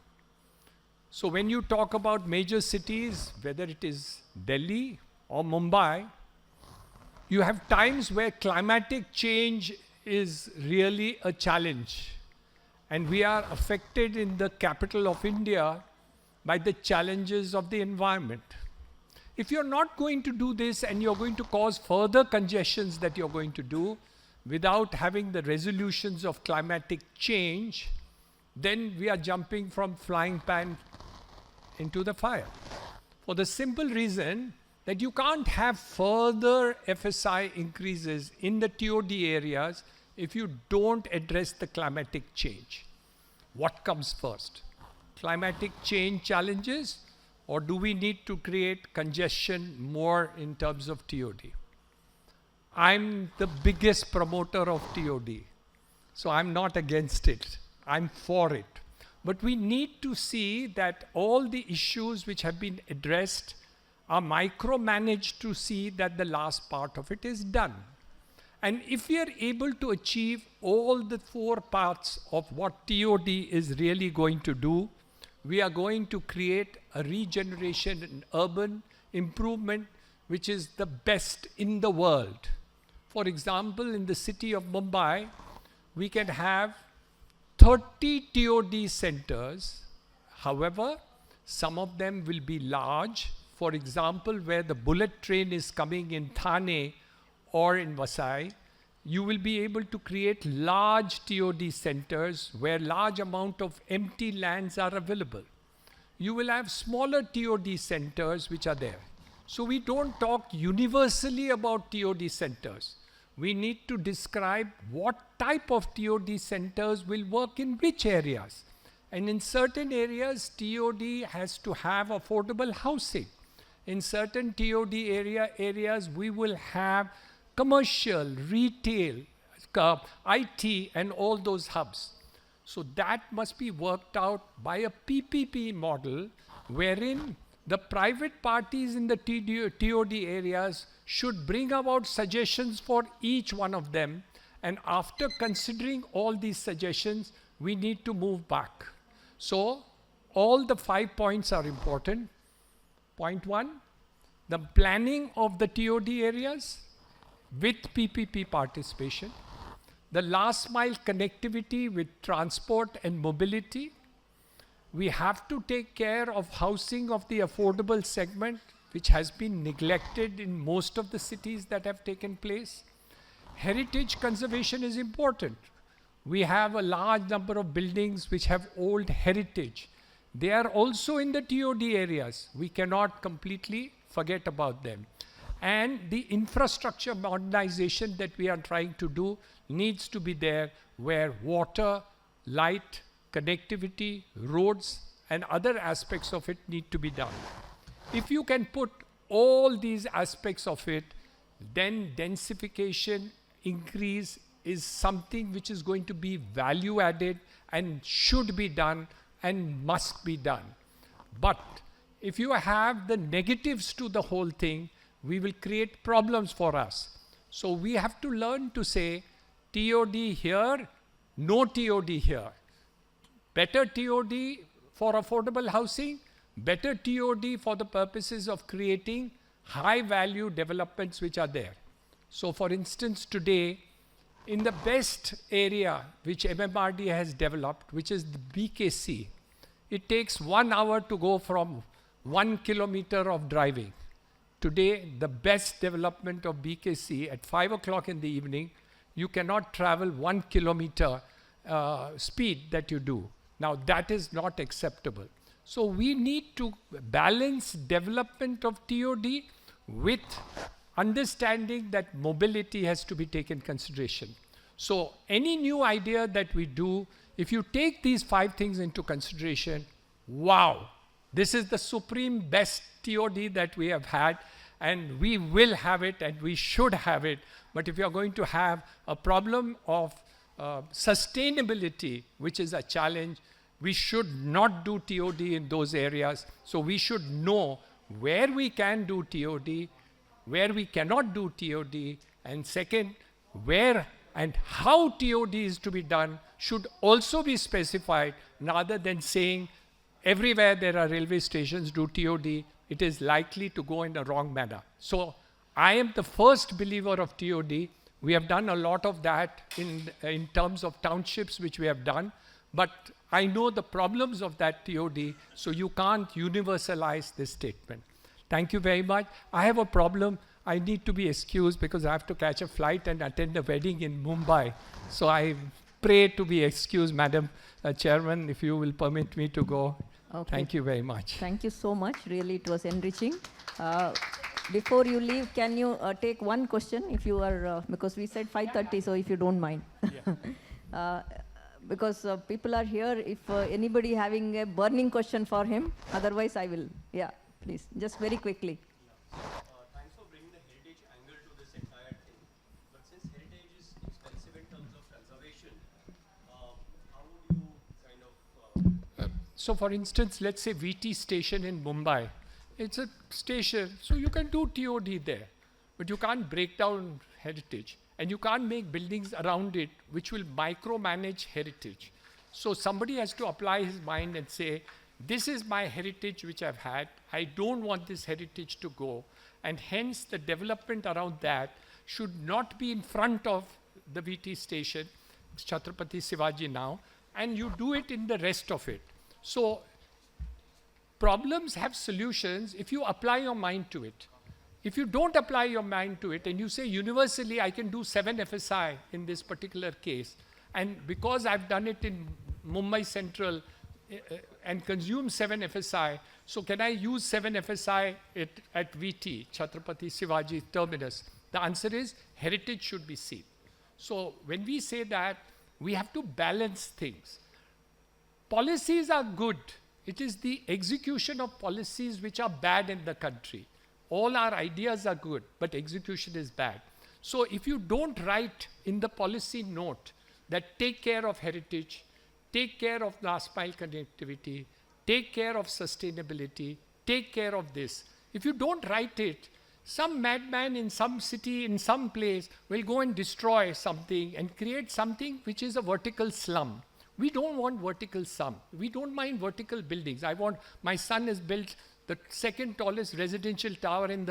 So when you talk about major cities, whether it is Delhi or Mumbai, you have times where climatic change is really a challenge. And we are affected in the capital of India by the challenges of the environment. If you're not going to do this and you're going to cause further congestions that you're going to do without having the resolutions of climatic change, then we are jumping from frying pan into the fire. For the simple reason that you can't have further FSI increases in the TOD areas if you don't address the climatic change. What comes first? Climatic change challenges, or do we need to create congestion more in terms of TOD? I'm the biggest promoter of TOD, so I'm not against it. I'm for it. But we need to see that all the issues which have been addressed are micromanaged to see that the last part of it is done. And if we are able to achieve all the 4 parts of what TOD is really going to do, we are going to create a regeneration in urban improvement which is the best in the world. For example, in the city of Mumbai, we can have 30 TOD centers. However, some of them will be large. For example, where the bullet train is coming in Thane or in Vasai, you will be able to create large TOD centers where large amount of empty lands are available. You will have smaller TOD centers which are there. So we don't talk universally about TOD centers. We need to describe what type of TOD centers will work in which areas. And in certain areas, TOD has to have affordable housing. In certain TOD areas, we will have commercial, retail, IT, and all those hubs. So that must be worked out by a PPP model, wherein the private parties in the TOD areas should bring about suggestions for each one of them. And after considering all these suggestions, we need to move back. So all the 5 points are important. Point 1, the planning of the TOD areas with PPP participation. The last mile connectivity with transport and mobility. We have to take care of housing of the affordable segment, which has been neglected in most of the cities that have taken place. Heritage conservation is important. We have a large number of buildings which have old heritage. They are also in the TOD areas. We cannot completely forget about them. And the infrastructure modernization that we are trying to do needs to be there, where water, light, connectivity, roads, and other aspects of it need to be done. If you can put all these aspects of it, then densification increase is something which is going to be value added and should be done and must be done. But if you have the negatives to the whole thing, we will create problems for us. So we have to learn to say, TOD here, no TOD here. Better TOD for affordable housing, better TOD for the purposes of creating high value developments which are there. So for instance, today, in the best area which MMRD has developed, which is the BKC, it takes 1 hour to go from 1 kilometer of driving. Today, the best development of BKC at 5 o'clock in the evening, you cannot travel 1 kilometer speed that you do. Now that is not acceptable. So we need to balance development of TOD with understanding that mobility has to be taken consideration. So any new idea that we do, if you take these 5 things into consideration, wow, this is the supreme best TOD that we have had, and we will have it and we should have it. But if you are going to have a problem of sustainability, which is a challenge, we should not do TOD in those areas. So we should know where we can do TOD, where we cannot do TOD, and second, where and how TOD is to be done should also be specified, rather than saying everywhere there are railway stations, do TOD. It is likely to go in the wrong manner. So I am the first believer of TOD. We have done a lot of that in terms of townships, which we have done. But I know the problems of that TOD, so you can't universalize this statement. Thank you very much. I have a problem. I need to be excused because I have to catch a flight and attend a wedding in Mumbai. So I pray to be excused, Madam Chairman, if you will permit me to go. Okay. Thank you very much. Thank you so much. Really, it was enriching. Before you leave, can you take one question, if you are, because we said 5:30, so if you don't mind. Yeah. Because people are here, if anybody having a burning question for him, otherwise I will. Yeah, please, just very quickly. Thanks for bringing the heritage angle to this entire thing. But since heritage is expensive in terms of conservation, how would you kind of... So for instance, let's say VT station in Mumbai. It's a station, so you can do TOD there, but you can't break down heritage. And you can't make buildings around it which will micromanage heritage. So somebody has to apply his mind and say, this is my heritage which I've had. I don't want this heritage to go. and hence the development around that should not be in front of the VT station, Chhatrapati Shivaji now, and you do it in the rest of it. So problems have solutions if you apply your mind to it. If you don't apply your mind to it and you say universally I can do 7 FSI in this particular case, and because I've done it in Mumbai Central and consumed 7 FSI, so can I use 7 FSI at VT, Chhatrapati Shivaji terminus? The answer is heritage should be seen. So when we say that, we have to balance things. Policies are good. It is the execution of policies which are bad in the country. All our ideas are good, but execution is bad. So if you don't write in the policy note that take care of heritage, take care of last mile connectivity, take care of sustainability, take care of this. If you don't write it, some madman in some city, in some place, will go and destroy something and create something which is a vertical slum. We don't want vertical slum. We don't mind vertical buildings. My son has built the second tallest residential tower in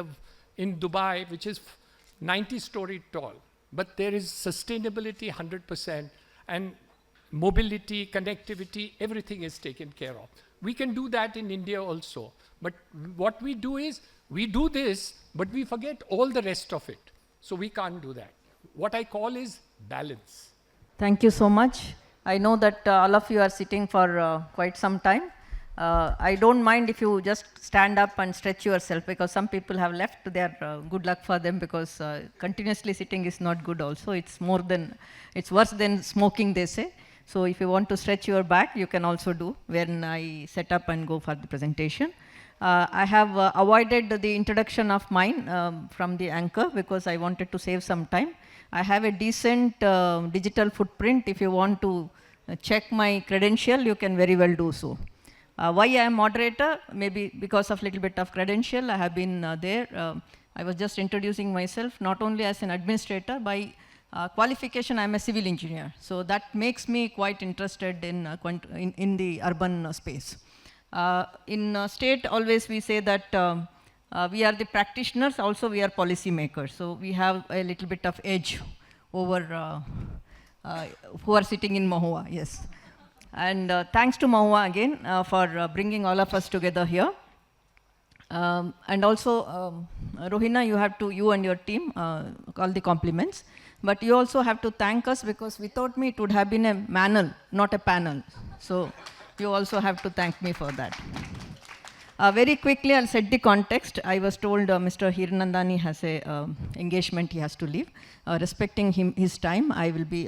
Dubai, which is 90-story tall. But there is sustainability 100%, and mobility, connectivity, everything is taken care of. We can do that in India also. But what we do is, we do this, but we forget all the rest of it. So we can't do that. What I call is balance. Thank you so much. I know that all of you are sitting for quite some time. I don't mind if you just stand up and stretch yourself, because some people have left. Good luck for them, because continuously sitting is not good also. It's worse than smoking, they say. So if you want to stretch your back, you can also do when I set up and go for the presentation. I have avoided the introduction of mine from the anchor because I wanted to save some time. I have a decent digital footprint. If you want to check my credential, you can very well do so. Why I am moderator? Maybe because of little bit of credential. I have been there. I was just introducing myself, not only as an administrator, by qualification I am a civil engineer. So that makes me quite interested in the urban space. In state, always we say that we are the practitioners, also we are policy makers. So we have a little bit of edge over who are sitting in Mahua, yes. And thanks to Mahua again for bringing all of us together here. And also, Rohina, you and your team, all the compliments. But you also have to thank us, because without me it would have been a manel, not a panel. So you also have to thank me for that. Very quickly, I'll set the context. I was told Mr. Hiranandani has a engagement he has to leave. Respecting his time, I will be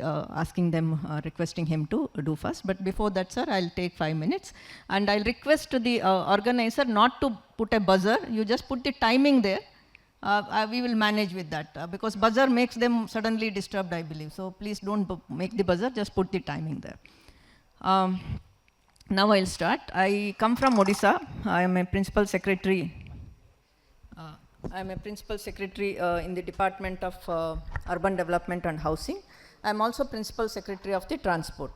requesting him to do first. But before that, sir, I'll take 5 minutes. And I'll request the organizer not to put a buzzer. You just put the timing there. We will manage with that, because buzzer makes them suddenly disturbed, I believe. So please don't make the buzzer, just put the timing there. Now I'll start. I come from Odisha. I am a principal secretary. In the Department of Urban Development and Housing. I am also principal secretary of the Transport.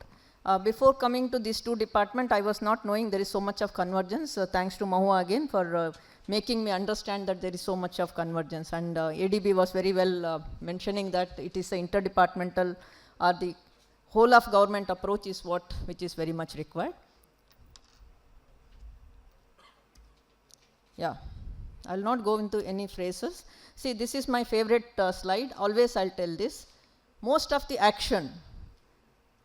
Before coming to these two departments, I was not knowing there is so much of convergence. Thanks to Mahua again for making me understand that there is so much of convergence. And ADB was very well mentioning that it is an interdepartmental, or the whole of government approach is which is very much required. Yeah, I'll not go into any phrases. See, this is my favorite slide. Always I'll tell this. Most of the action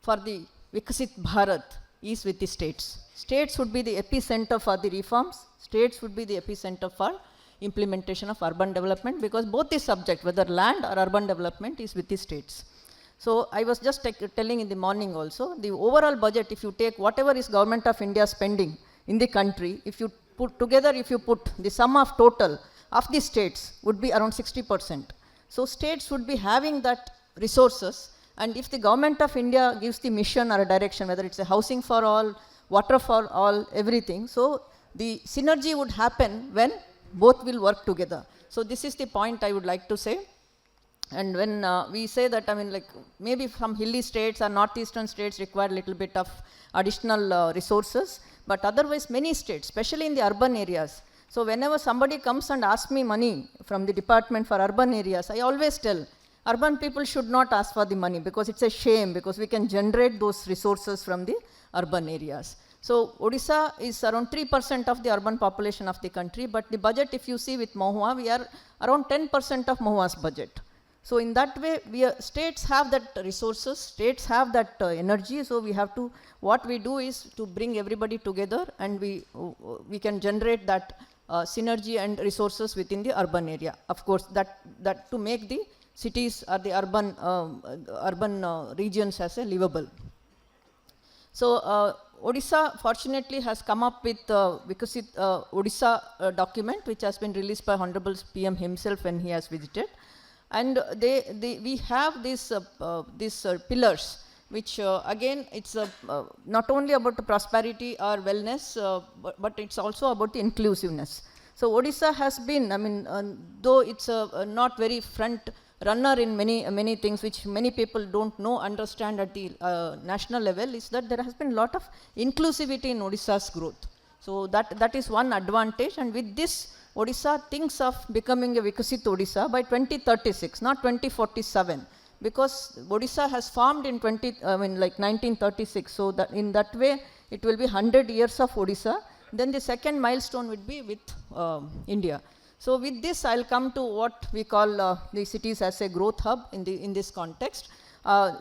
for the Viksit Bharat is with the states. States would be the epicenter for the reforms. States would be the epicenter for implementation of urban development, because both the subject, whether land or urban development, is with the states. So I was just telling in the morning also, the overall budget, if you take whatever is Government of India spending in the country, if you put the sum of total of the states would be around 60%. So states would be having that resources, and if the Government of India gives the mission or a direction, whether it's a housing for all, water for all, everything, so the synergy would happen when both will work together. So this is the point I would like to say. And when we say that, I mean, like maybe some hilly states or northeastern states require a little bit of additional resources, but otherwise many states, especially in the urban areas, So whenever somebody comes and asks me money from the department for urban areas, I always tell, urban people should not ask for the money because it's a shame, because we can generate those resources from the urban areas. So Odisha is around 3% of the urban population of the country, but the budget, if you see with Mahua, we are around 10% of Mahua's budget. So in that way, states have that resources, states have that energy, so we have to, what we do is to bring everybody together, and we can generate that synergy and resources within the urban area. Of course, that to make the cities or the urban regions as a livable. So Odisha fortunately has come up with Vikasit Odisha document, which has been released by Honorable PM himself when he has visited. And we have these pillars, which again, it's not only about the prosperity or wellness, but it's also about the inclusiveness. So Odisha has been, I mean, though it's not very front runner in many things which many people don't understand at the national level, is that there has been a lot of inclusivity in Odisha's growth. So that is one advantage, and with this Odisha thinks of becoming a Vikasit Odisha by 2036, not 2047, because Odisha has formed in 1936. So that in that way, it will be 100 years of Odisha. Then the second milestone would be with India. So with this, I'll come to what we call the cities as a growth hub in this context.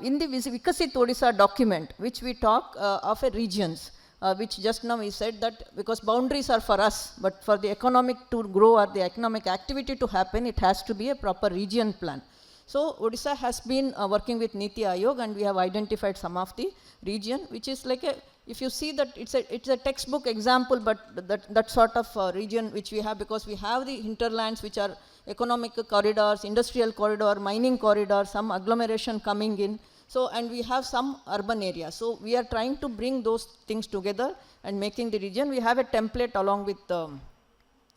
In the Vikasit Odisha document, which we talk of a regions, which just now we said that because boundaries are for us, but for the economic to grow or the economic activity to happen, it has to be a proper region plan. So Odisha has been working with Niti Aayog, and we have identified some of the region, which is like a, if you see that it's a textbook example, but that sort of region which we have, because we have the hinterlands which are economic corridors, industrial corridor, mining corridor, some agglomeration coming in. So, and we have some urban areas. So we are trying to bring those things together and making the region. We have a template along with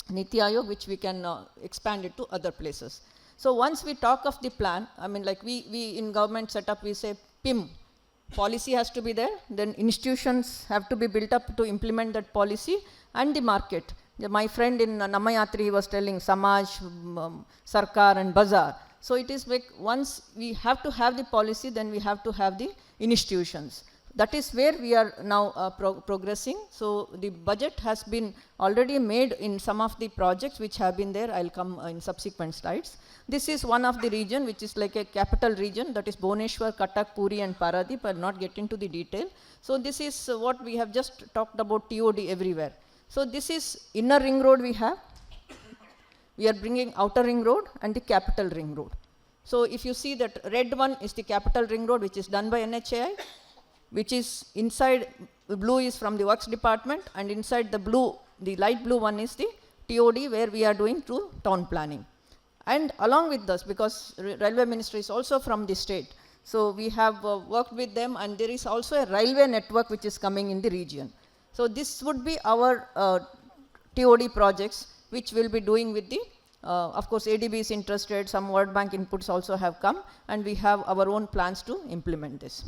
Niti Aayog, which we can expand it to other places. So once we talk of the plan, I mean, like we in government setup, we say PIM, policy has to be there, then institutions have to be built up to implement that policy, and the market. My friend in Namayatri was telling Samaj, Sarkar and Bazaar. So it is like once we have to have the policy, then we have to have the institutions. That is where we are now progressing. So the budget has been already made in some of the projects which have been there. I'll come in subsequent slides. This is one of the region which is like a capital region, that is Bhubaneswar, Cuttack, Puri and Paradeep. I'll not get into the detail. So this is what we have just talked about, TOD everywhere. So this is inner ring road we have. We are bringing outer ring road and the capital ring road. So if you see that red one is the capital ring road, which is done by NHAI, which is inside, the blue is from the works department, and inside the blue, the light blue one is the TOD, where we are doing through town planning. And along with this, because railway ministry is also from the state, so we have worked with them, and there is also a railway network which is coming in the region. So this would be our TOD projects, which we'll be doing with the, of course, ADB is interested, some World Bank inputs also have come, and we have our own plans to implement this.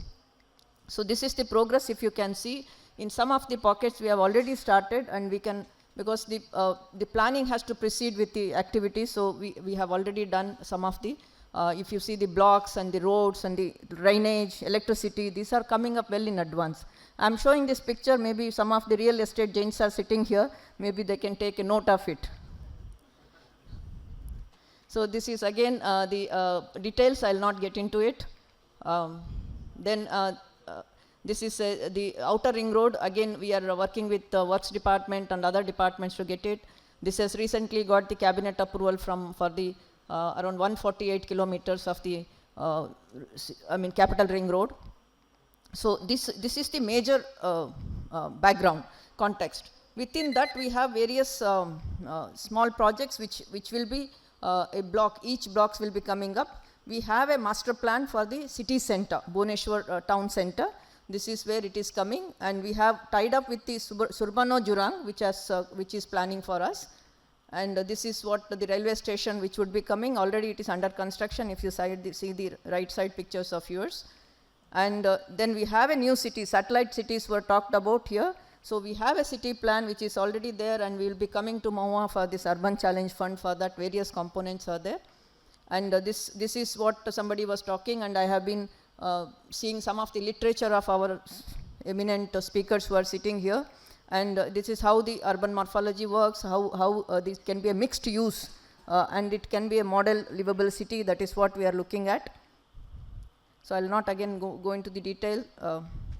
So this is the progress. If you can see, in some of the pockets we have already started, and we can, because the planning has to proceed with the activities, so we have already done some of the, if you see the blocks and the roads and the drainage, electricity, these are coming up well in advance. I'm showing this picture, maybe some of the real estate giants are sitting here, maybe they can take a note of it. So this is again the details, I'll not get into it. This is the outer ring road. Again, we are working with the works department and other departments to get it. This has recently got the cabinet approval for the around 148 kilometers of the capital ring road. So this is the major background context. Within that, we have various small projects which will be a block. Each blocks will be coming up. We have a master plan for the city center, Bhubaneswar town center. This is where it is coming, and we have tied up with the Surbano Jurang, which is planning for us. And this is what the railway station which would be coming. Already it is under construction, if you see the right side pictures of yours. And then we have a new city, satellite cities were talked about here. So we have a city plan which is already there, and we will be coming to MOA for this Urban Challenge Fund. For that, various components are there. And this is what somebody was talking, and I have been seeing some of the literature of our eminent speakers who are sitting here. And this is how the urban morphology works, how this can be a mixed use, and it can be a model livable city. That is what we are looking at. So I will not again go into the detail.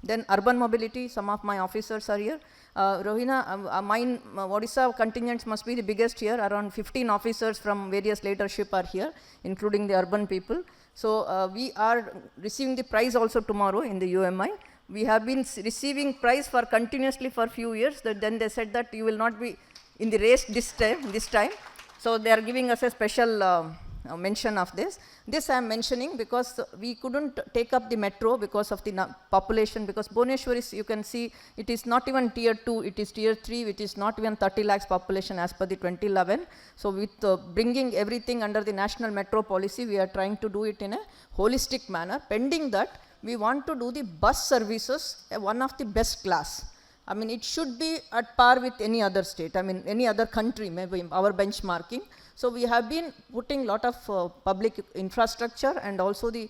Then urban mobility, some of my officers are here. Rohina, mine Odisha contingents must be the biggest here. Around 15 officers from various leadership are here, including the urban people. So we are receiving the prize also tomorrow in the UMI. We have been receiving prize for continuously for few years. Then they said that you will not be in the race this time. So they are giving us a special mention of this. This I am mentioning because we couldn't take up the metro because of the population, because Bhubaneswar is, you can see, it is not even tier 2, it is tier 3, which is not even 30 lakhs population as per the 2011. So with bringing everything under the national metro policy, we are trying to do it in a holistic manner. Pending that, we want to do the bus services, one of the best class. I mean, it should be at par with any other state, I mean, any other country, maybe our benchmarking. So we have been putting lot of public infrastructure and also the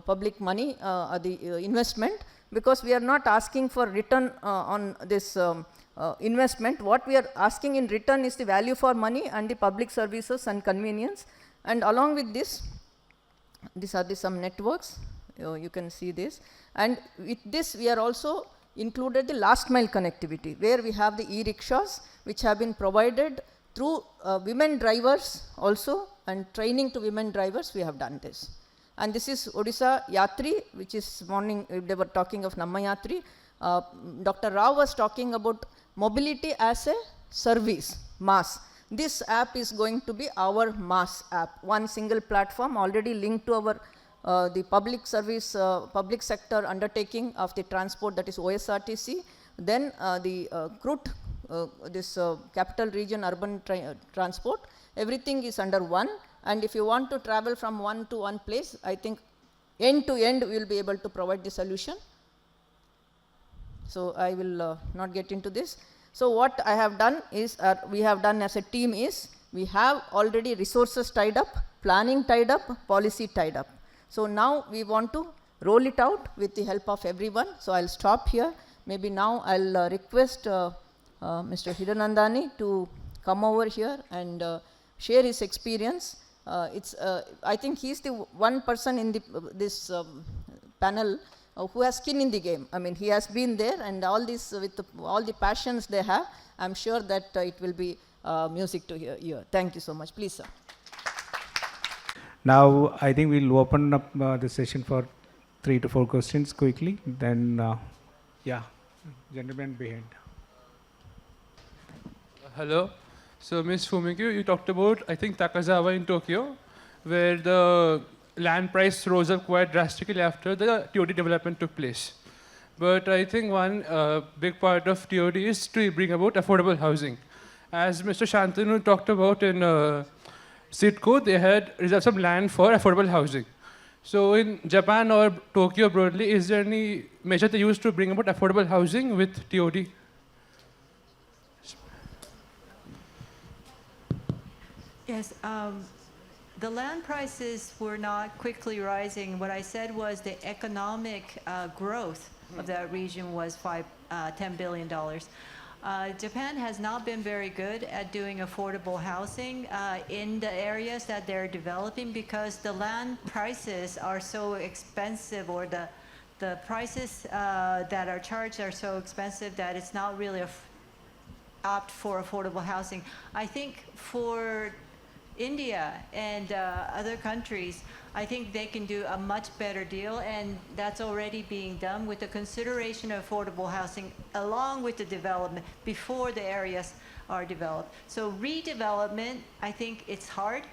public money, the investment, because we are not asking for return on this investment. What we are asking in return is the value for money and the public services and convenience. And along with this, these are some networks, you can see this. And with this, we are also included the last mile connectivity, where we have the e-rickshaws, which have been provided through women drivers also, and training to women drivers, we have done this. And this is Odisha Yatri, which is morning, they were talking of Namma Yatri. Dr. Rao was talking about mobility as a service, mass. This app is going to be our mass app, one single platform already linked to our the public service, public sector undertaking of the transport, that is OSRTC. Then the CRUT, this capital region urban transport, everything is under one. And if you want to travel from one to one place, I think end to end we will be able to provide the solution. So I will not get into this. So what I have done is, we have done as a team is, we have already resources tied up, planning tied up, policy tied up. So now we want to roll it out with the help of everyone. So I'll stop here. Maybe now I'll request Mr. Hiranandani to come over here and share his experience. I think he's the one person in this panel who has skin in the game. I mean, he has been there, and all this with all the passions they have, I'm sure that it will be music to hear here. Thank you so much. Please, sir. Now, I think we'll open up the session for 3 to 4 questions quickly. Then, yeah, gentleman behind. Hello. So, Ms. Fumikyo, you talked about, I think, Takazawa in Tokyo, where the land price rose up quite drastically after the TOD development took place. But I think one big part of TOD is to bring about affordable housing. As Mr. Shantanu talked about in SIDCO, they had reserved some land for affordable housing. So in Japan or Tokyo broadly, is there any measure they use to bring about affordable housing with TOD? Yes, the land prices were not quickly rising. What I said was the economic growth of that region was $10 billion. Japan has not been very good at doing affordable housing in the areas that they're developing, because the land prices are so expensive, or the prices that are charged are so expensive that it's not really opt for affordable housing. I think for India and other countries, I think they can do a much better deal, and that's already being done with the consideration of affordable housing along with the development before the areas are developed. So redevelopment, I think it's hard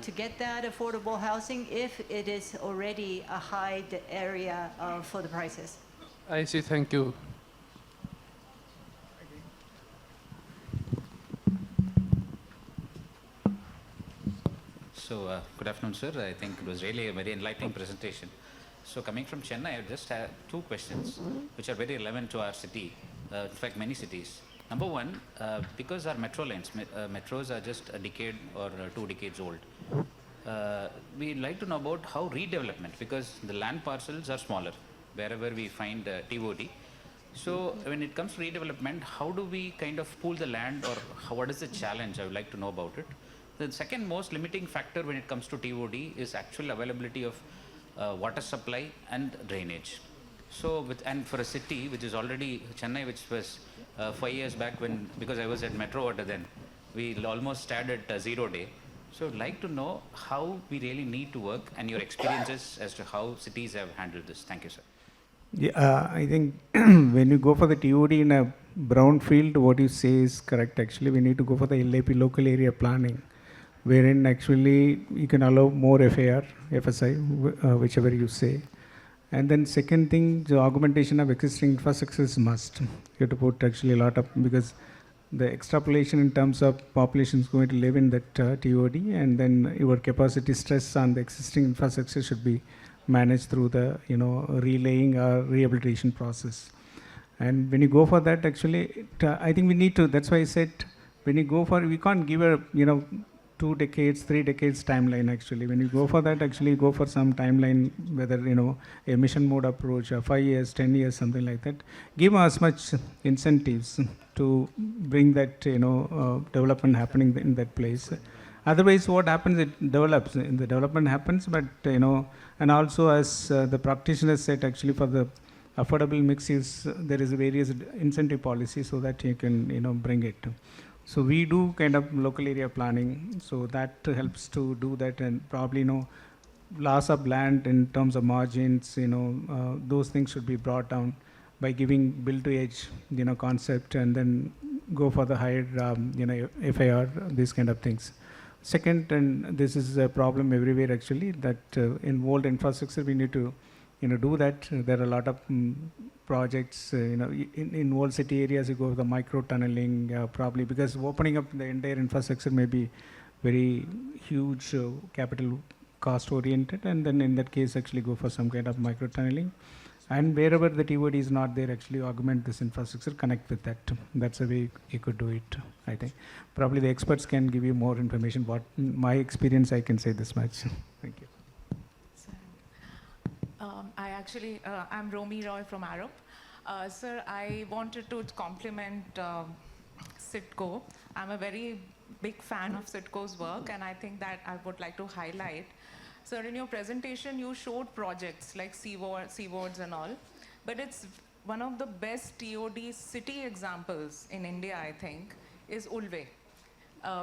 to get that affordable housing if it is already a high area for the prices. I see, thank you. So, good afternoon, sir. I think it was really a very enlightening presentation. So, coming from Chennai, I just have 2 questions, which are very relevant to our city. in fact many cities. Number one, because our metro lines, metros are just a decade or 2 decades old. We'd like to know about how redevelopment, because the land parcels are smaller wherever we find TOD. So when it comes to redevelopment, how do we kind of pool the land, or what is the challenge? I would like to know about it. The second most limiting factor when it comes to TOD is actual availability of water supply and drainage. So and for a city which is already Chennai, which was 5 years back when, because I was at Metro Water then, we almost started at 0 day. So I'd like to know how we really need to work and your experiences as to how cities have handled this. Thank you, sir. Yeah, I think when you go for the TOD in a brown field, what you say is correct. Actually, we need to go for the LAP, local area planning, wherein actually you can allow more FAR, FSI, whichever you say. And then second thing, the augmentation of existing infrastructure is must. You have to put actually a lot of, because the extrapolation in terms of population is going to live in that TOD, and then your capacity stress on the existing infrastructure should be managed through the relaying or rehabilitation process. And when you go for that, actually, I think we need to. That's why I said when you go for, we can't give a 2 decades, 3 decades timeline. Actually, when you go for that, actually go for some timeline, whether a mission mode approach, or 5 years, 10 years, something like that. Give as much incentives to bring that development happening in that place. Otherwise, what happens? It develops. The development happens, but and also as the practitioner said, actually for the affordable mix there is various incentive policies so that you can bring it. So we do kind of local area planning, so that helps to do that, and probably loss of land in terms of margins, those things should be brought down by giving build to edge concept, and then go for the higher FAR, these kind of things. Second, and this is a problem everywhere actually, that in old infrastructure we need to do that. There are a lot of projects, in old city areas you go with the micro tunneling, probably because opening up the entire infrastructure may be very huge, capital cost oriented, and then in that case actually go for some kind of micro tunneling. And wherever the TOD is not there, actually augment this infrastructure, connect with that. That's the way you could do it, I think. Probably the experts can give you more information. What my experience, I can say this much. Thank you. I'm Romy Roy from Arup. Sir, I wanted to compliment CITCO. I'm a very big fan of CITCO's work, and I think that I would like to highlight. Sir, in your presentation, you showed projects like seawards and all, but it's one of the best TOD city examples in India, I think, is Ulve,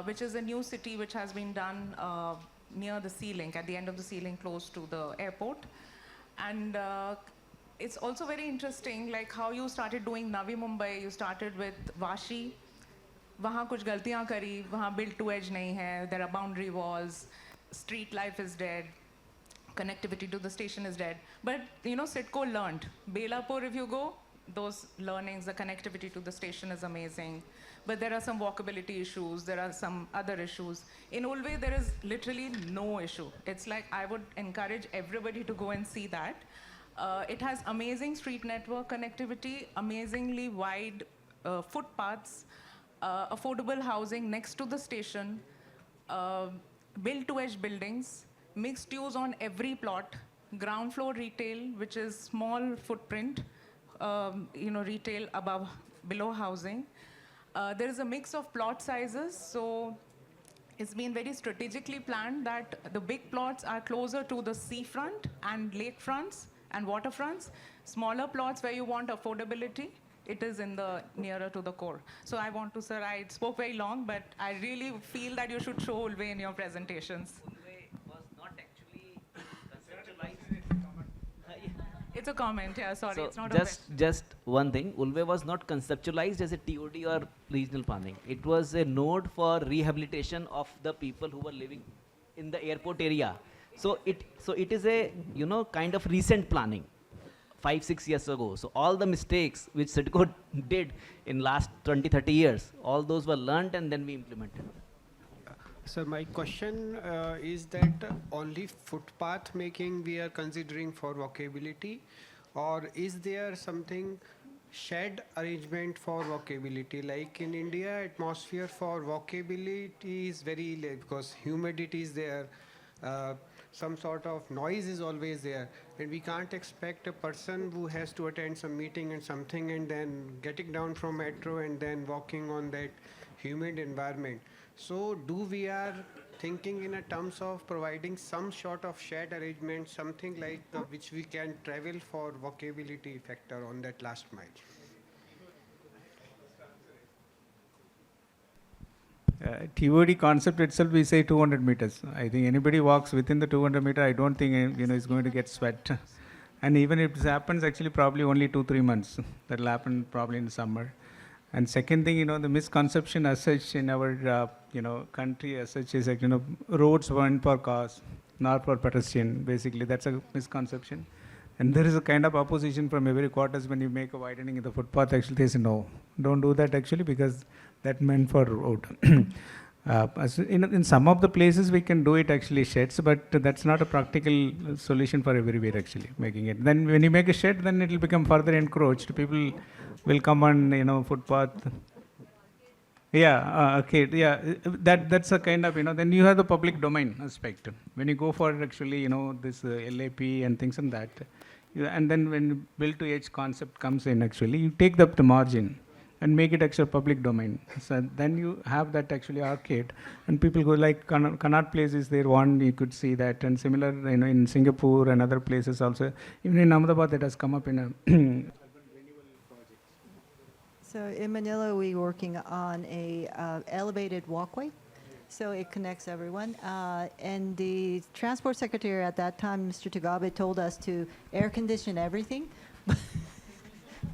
which is a new city which has been done near the sea link, at the end of the sea link, close to the airport. And it's also very interesting, like how you started doing Navi Mumbai. You started with Vashi, wahan kuch galtiyan kari, wahan built to edge nahi hai, there are boundary walls, street life is dead, connectivity to the station is dead. But CITCO learned. Belapur, if you go, those learnings, the connectivity to the station is amazing. But there are some walkability issues, there are some other issues. In Ulve, there is literally no issue. It's like, I would encourage everybody to go and see that. It has amazing street network connectivity, amazingly wide footpaths, affordable housing next to the station, built-to-edge buildings, mixed use on every plot, ground floor retail, which is small footprint, retail below housing. There is a mix of plot sizes, so it's been very strategically planned that the big plots are closer to the seafront and lakefronts and waterfronts. Smaller plots where you want affordability, it is nearer to the core. So I want to, sir, I spoke very long, but I really feel that you should show Ulve in your presentations. Was not actually conceptualized. It's a comment, yeah, sorry, So it's not just one thing, Ulve was not conceptualized as a TOD or regional planning. It was a node for rehabilitation of the people who were living in the airport area. So it is a kind of recent planning, 5-6 years ago. So all the mistakes which CITCO did in last 20-30 years, all those were learned and then we implemented. So my question is that only footpath making we are considering for walkability, or is there something shared arrangement for walkability. Like in India, atmosphere for walkability is very less because humidity is there. Some sort of noise is always there, and we can't expect a person who has to attend some meeting and something and then getting down from metro and then walking on that humid environment. So do we are thinking in a terms of providing some sort of shared arrangement, something like which we can travel for walkability factor on that last mile? TOD concept itself, we say 200 meters. I think anybody walks within the 200 meter, I don't think is going to get sweat. And even if it happens, actually probably only 2-3 months. That will happen probably in summer. And second thing, the misconception as such in our country as such is like, roads weren't for cars, not for pedestrian. Basically, that's a misconception. And there is a kind of opposition from every quarters when you make a widening in the footpath. Actually, they say no, don't do that actually because that meant for road. In some of the places we can do it actually sheds, but that's not a practical solution for everywhere actually making it. Then when you make a shed, then it will become further encroached. People will come on footpath. Yeah, okay, yeah, that's a kind of then you have the public domain aspect. When you go for actually this LAP and things like that, and then when build to edge concept comes in actually, you take up the margin and make it actual public domain. So then you have that actually arcade, and people go like Connaught Place is there one, you could see that, and similar in Singapore and other places also. Even in Ahmedabad that has come up in a So in Manila, we're working on a elevated walkway, so it connects everyone. And the transport secretary at that time, Mr. Tagabe, told us to air condition everything.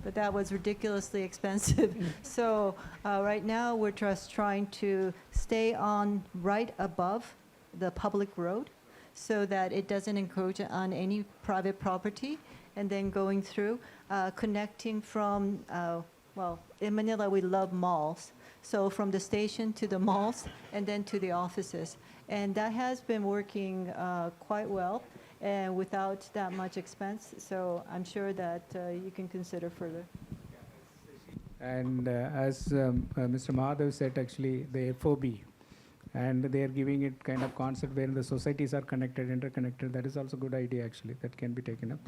But that was ridiculously expensive. So right now we're just trying to stay on right above the public road so that it doesn't encroach on any private property, and then going through, connecting from, well, in Manila we love malls. So from the station to the malls and then to the offices. And that has been working quite well and without that much expense. So I'm sure that you can consider further. And as Mr. Mahadev said, actually the FOB, and they are giving it kind of concept where the societies are connected, interconnected. That is also a good idea actually, that can be taken up.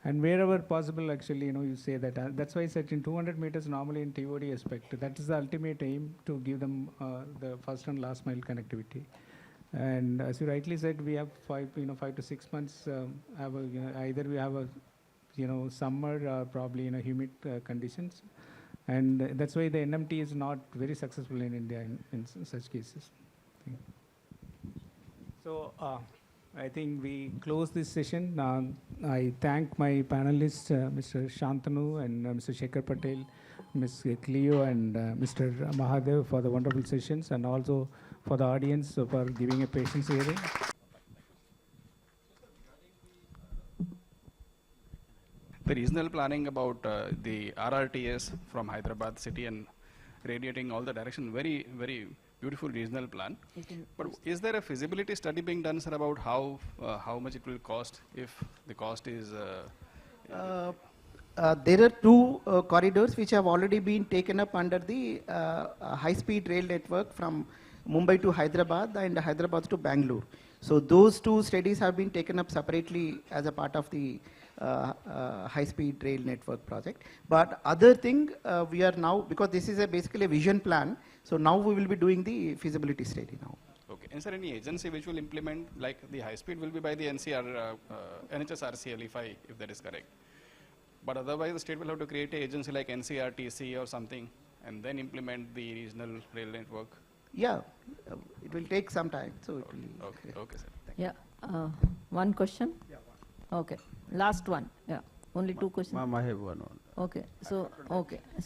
And wherever possible actually, you say that, that's why I said in 200 meters normally in TOD aspect, that is the ultimate aim to give them the first and last mile connectivity. And as you rightly said, we have 5 to 6 months, either we have a summer or probably humid conditions. And that's why the NMT is not very successful in India in such cases. So I think we close this session. I thank my panelists, Mr. Shantanu and Mr. Shekhar Patel, Ms. Cleo and Mr. Mahadev for the wonderful sessions, and also for the audience for giving a patience hearing. The regional planning about the RRTS from Hyderabad city and radiating all the direction, very, very beautiful regional plan. But is there a feasibility study being done, sir, about how much it will cost if the cost is... There are two corridors which have already been taken up under the high-speed rail network from Mumbai to Hyderabad and Hyderabad to Bangalore. So those two studies have been taken up separately as a part of the high-speed rail network project. But other thing, we are now, because this is basically a vision plan, so now we will be doing the feasibility study now. Okay. Is there any agency which will implement, like the high-speed will be by the NHSRCL, if that is correct. But otherwise, the state will have to create an agency like NCRTC or something, and then implement the regional rail network. Yeah, it will take some time. So it will. Okay, okay, sir. Yeah, one question. Yeah, one. Okay, last one. Yeah, only two questions. Ma'am, I have one. Okay, so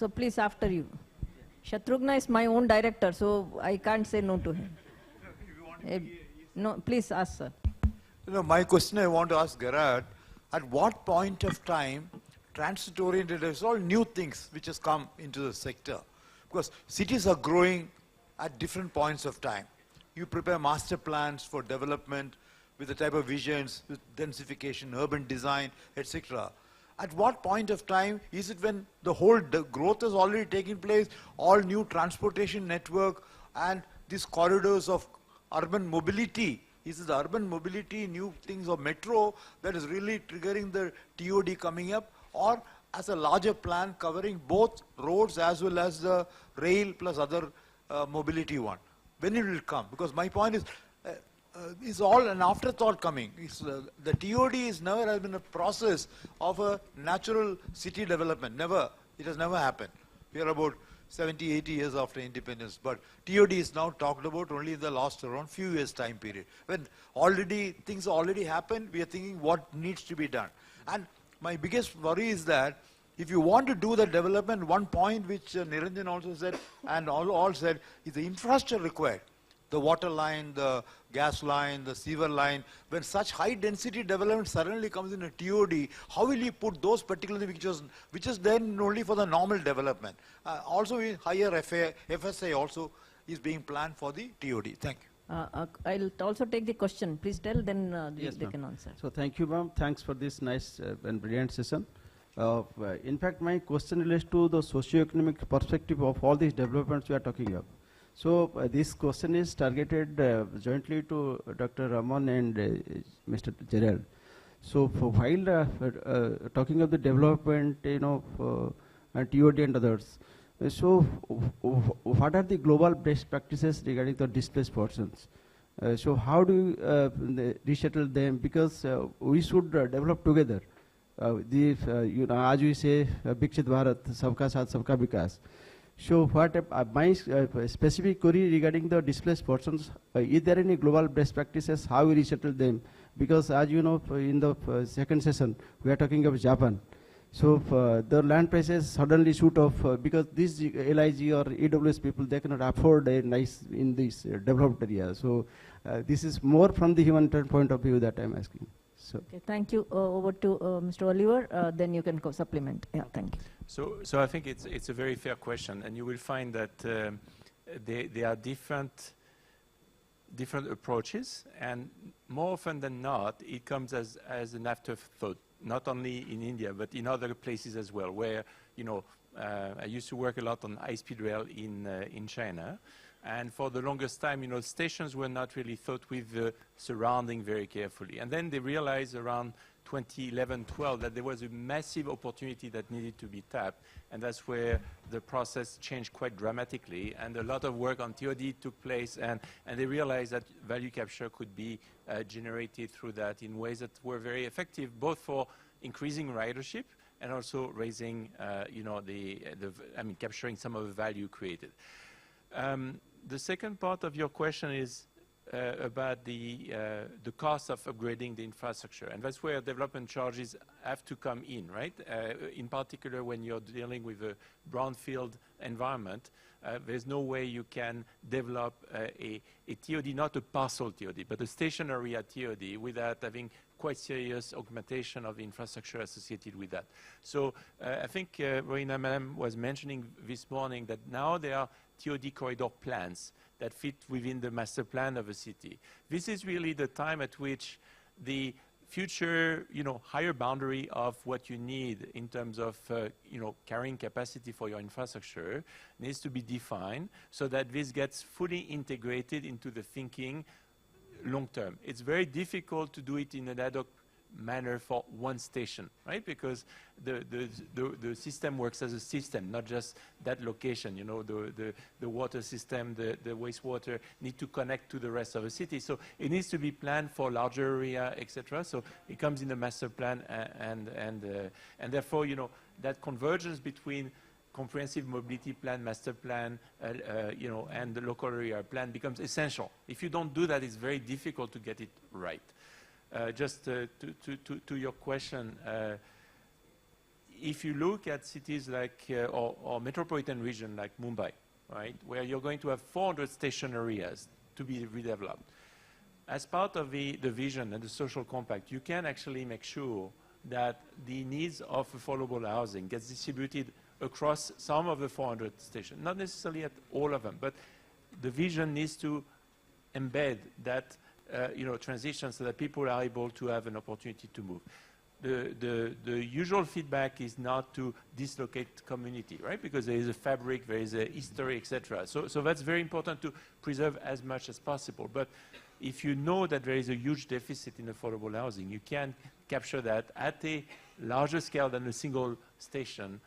please after you. Shatrughna is my own director, so I can't say no to him. No, please ask, sir. My question I want to ask Gerald, at what point of time transit-oriented is all new things which has come into the sector? Because cities are growing at different points of time. You prepare master plans for development with the type of visions, with densification, urban design, etc. At what point of time is it when the whole growth has already taken place, all new transportation network and these corridors of urban mobility? Is it the urban mobility, new things of metro that is really triggering the TOD coming up, or as a larger plan covering both roads as well as the rail plus other mobility one? When it will come? Because my point is all an afterthought coming. The TOD is never has been a process of a natural city development. Never. It has never happened. We are about 70, 80 years after independence, but TOD is now talked about only in the last around few years time period. When already things already happened, we are thinking what needs to be done. And my biggest worry is that if you want to do the development, one point which Niranjan also said and all said is the infrastructure required. The water line, the gas line, the sewer line. When such high density development suddenly comes in a TOD, how will you put those particular which is then only for the normal development? Also higher FSA also is being planned for the TOD. Thank you. I'll also take the question. Please tell, then Yes, they can answer. So thank you, ma'am. Thanks for this nice and brilliant session. In fact, my question relates to the socio-economic perspective of all these developments we are talking of. So this question is targeted jointly to Dr. Raman and Mr. Gerald. So while talking of the development, and TOD and others, so what are the global best practices regarding the displaced persons? So how do you resettle them? Because we should develop together. As we say, Viksit Bharat, Sabka Saath, Sabka Vikas. So what my specific query regarding the displaced persons, is there any global best practices, how we resettle them? Because as you know, in the second session, we are talking about Japan. So the land prices suddenly shoot off because these LIG or EWS people, they cannot afford a nice in this developed area. So this is more from the humanitarian point of view that I am asking. So. Okay, thank you. Over to Mr. Oliver. Then you can go supplement. Yeah, thank you. So I think it's a very fair question, and you will find that there are different approaches, and more often than not, it comes as an afterthought. Not only in India, but in other places as well. Where I used to work a lot on high-speed rail in China. And for the longest time, stations were not really thought with the surrounding very carefully. And then they realized around 2011, 12 that there was a massive opportunity that needed to be tapped. And that's where the process changed quite dramatically. And a lot of work on TOD took place. And they realized that value capture could be generated through that in ways that were very effective, both for increasing ridership and also raising, capturing some of the value created. The second part of your question is about the cost of upgrading the infrastructure, and that's where development charges have to come in, right? In particular, when you're dealing with a brownfield environment, there's no way you can develop a TOD, not a parcel TOD, but a station area TOD without having quite serious augmentation of the infrastructure associated with that. So I think Rohina Madam was mentioning this morning that now there are TOD corridor plans that fit within the master plan of a city. This is really the time at which the future, higher boundary of what you need in terms of, carrying capacity for your infrastructure needs to be defined so that this gets fully integrated into the thinking long term. It's very difficult to do it in an ad hoc manner for one station, right? Because the system works as a system, not just that location. The water system, the wastewater need to connect to the rest of the city. So it needs to be planned for larger area, etc. So it comes in the master plan, and therefore, that convergence between comprehensive mobility plan, master plan, and the local area plan becomes essential. If you don't do that, it's very difficult to get it right. Just to your question, if you look at cities like, or metropolitan region like Mumbai, right, where you're going to have 400 station areas to be redeveloped, as part of the vision and the social compact, you can actually make sure that the needs of affordable housing gets distributed across some of the 400 stations, not necessarily at all of them, but the vision needs to embed that transition so that people are able to have an opportunity to move. the usual feedback is not to dislocate community, right? Because there is a fabric, there is a history, etc. So that's very important to preserve as much as possible. But if you know that there is a huge deficit in affordable housing, you can capture that at a larger scale than a single station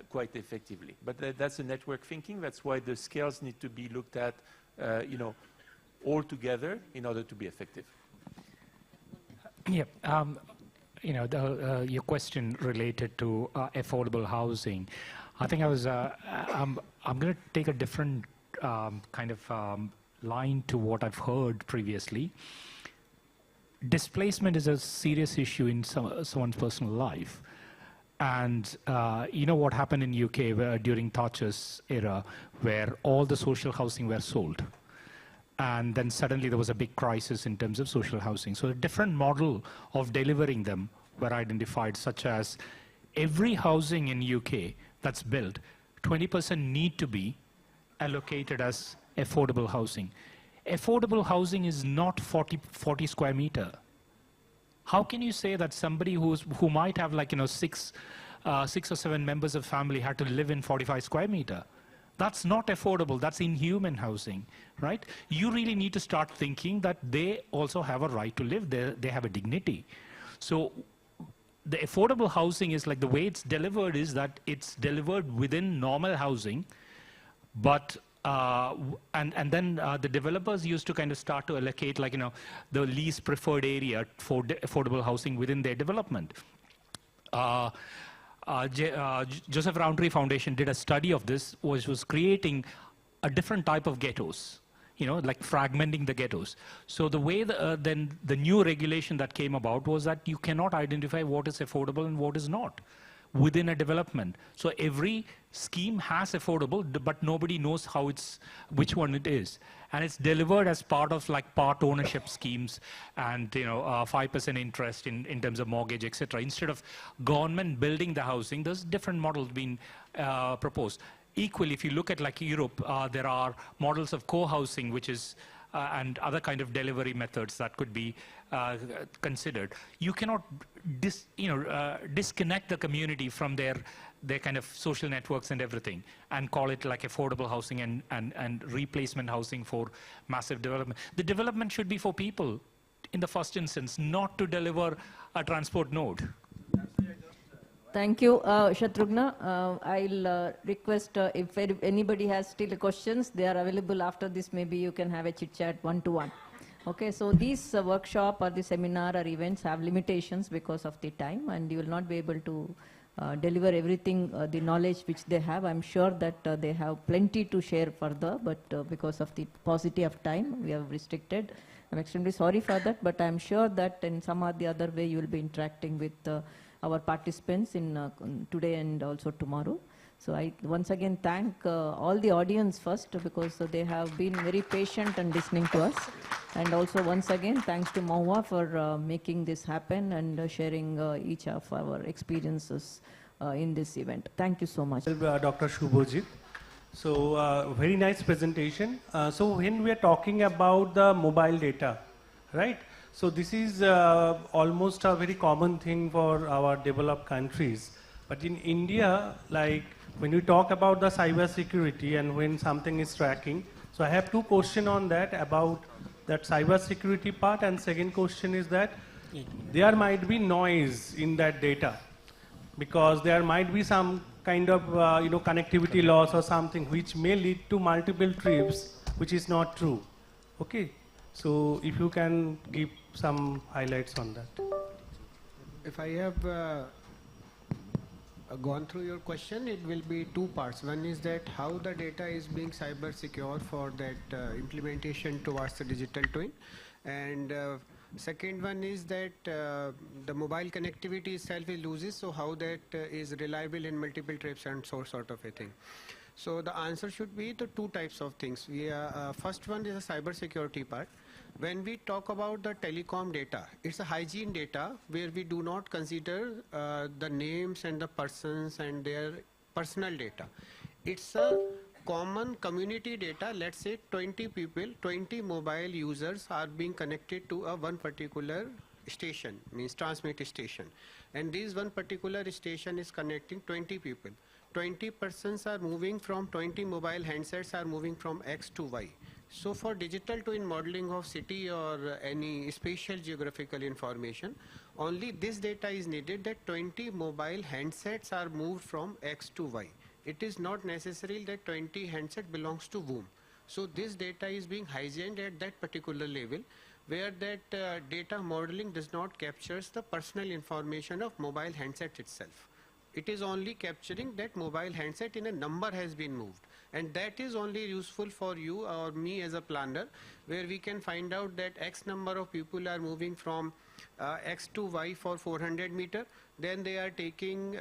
quite effectively. But that's a network thinking. That's why the scales need to be looked at, all together in order to be effective. Yeah. Your question related to affordable housing. I think I'm going to take a different kind of line to what I've heard previously. Displacement is a serious issue in someone's personal life. And you know what happened in UK during Thatcher's era, where all the social housing were sold. And then suddenly there was a big crisis in terms of social housing. So a different model of delivering them were identified, such as every housing in UK that's built, 20% need to be allocated as affordable housing. Affordable housing is not 40 square meter. How can you say that somebody who might have six or seven members of family had to live in 45 square meter? That's not affordable. That's inhuman housing, right? You really need to start thinking that they also have a right to live there. They have a dignity. So the affordable housing is like the way it's delivered is that it's delivered within normal housing, but and then the developers used to kind of start to allocate the least preferred area for affordable housing within their development. Joseph Rowntree Foundation did a study of this, which was creating a different type of ghettos, like fragmenting the ghettos. So the way then the new regulation that came about was that you cannot identify what is affordable and what is not within a development. So every scheme has affordable, but nobody knows which one it is. And it's delivered as part of part ownership schemes and 5% interest in terms of mortgage, etc. Instead of government building the housing, there's different models being proposed. Equally, if you look at Europe, there are models of co-housing, which is and other kind of delivery methods that could be considered. You cannot disconnect the community from their kind of social networks and everything and call it like affordable housing and replacement housing for massive development. The development should be for people in the first instance, not to deliver a transport node. Thank you, Shatrugna. I'll request if anybody has still questions, they are available after this. Maybe you can have a chit-chat one-to-one. Okay, so these workshop or the seminar or events have limitations because of the time, and you will not be able to deliver everything, the knowledge which they have. I'm sure that they have plenty to share further, but because of the paucity of time, we have restricted. I'm extremely sorry for that, but I'm sure that in some or the other way you will be interacting with our participants in today and also tomorrow. So I once again thank all the audience first, because they have been very patient and listening to us. And also once again thanks to Mahua for making this happen and sharing each of our experiences in this event. Thank you so much. Dr. Shubhojit. So very nice presentation. So when we are talking about the mobile data, right? So this is almost a very common thing for our developed countries. But in India, like when we talk about the cyber security and when something is tracking, so I have two questions on that, about that cyber security part, and second question is that there might be noise in that data because there might be some kind of connectivity loss or something which may lead to multiple trips, which is not true. Okay, so if you can give some highlights on that. If I have gone through your question, it will be two parts. One is that how the data is being cyber secure for that implementation towards the digital twin, and second one is that the mobile connectivity itself is loses, so how that is reliable in multiple trips and sort of a thing. So the answer should be the two types of things. First one is the cyber security part. When we talk about the telecom data, it's a hygiene data where we do not consider the names and the persons and their personal data. It's a common community data. Let's say 20 people, 20 mobile users are being connected to a one particular station, means transmit station. And this one particular station is connecting 20 people. 20 persons are moving from 20 mobile handsets are moving from X to Y. So for digital twin modeling of city or any spatial geographical information, only this data is needed that 20 mobile handsets are moved from X to Y. It is not necessary that 20 handset belongs to whom. So this data is being hygiened at that particular level where that data modeling does not captures the personal information of mobile handset itself. It is only capturing that mobile handset in a number has been moved. And that is only useful for you or me as a planner, where we can find out that X number of people are moving from X to Y for 400 meter. Then they are taking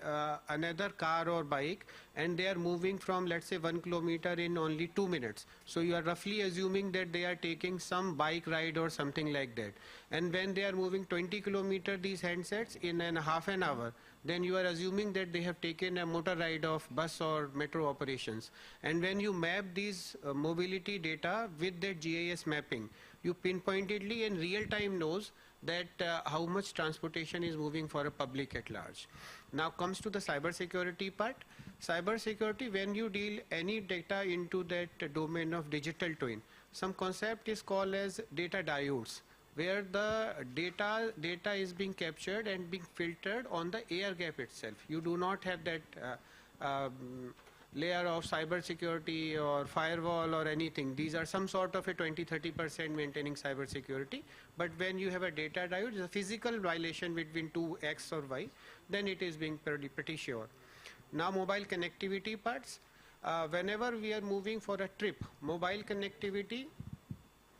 another car or bike and they are moving from, let's say, 1 kilometer in only 2 minutes. So you are roughly assuming that they are taking some bike ride or something like that. And when they are moving 20 kilometer, these handsets in half an hour, then you are assuming that they have taken a motor ride of bus or metro operations. And when you map these mobility data with that GIS mapping, you pinpointedly in real time knows that how much transportation is moving for a public at large. Now comes to the cyber security part. Cyber security, when you deal any data into that domain of digital twin, some concept is called as data diodes, where the data is being captured and being filtered on the air gap itself. You do not have that layer of cyber security or firewall or anything. These are some sort of a 20-30% maintaining cyber security. But when you have a data diode, it's a physical violation between two X or Y, then it is being pretty sure. Now mobile connectivity parts. Whenever we are moving for a trip, mobile connectivity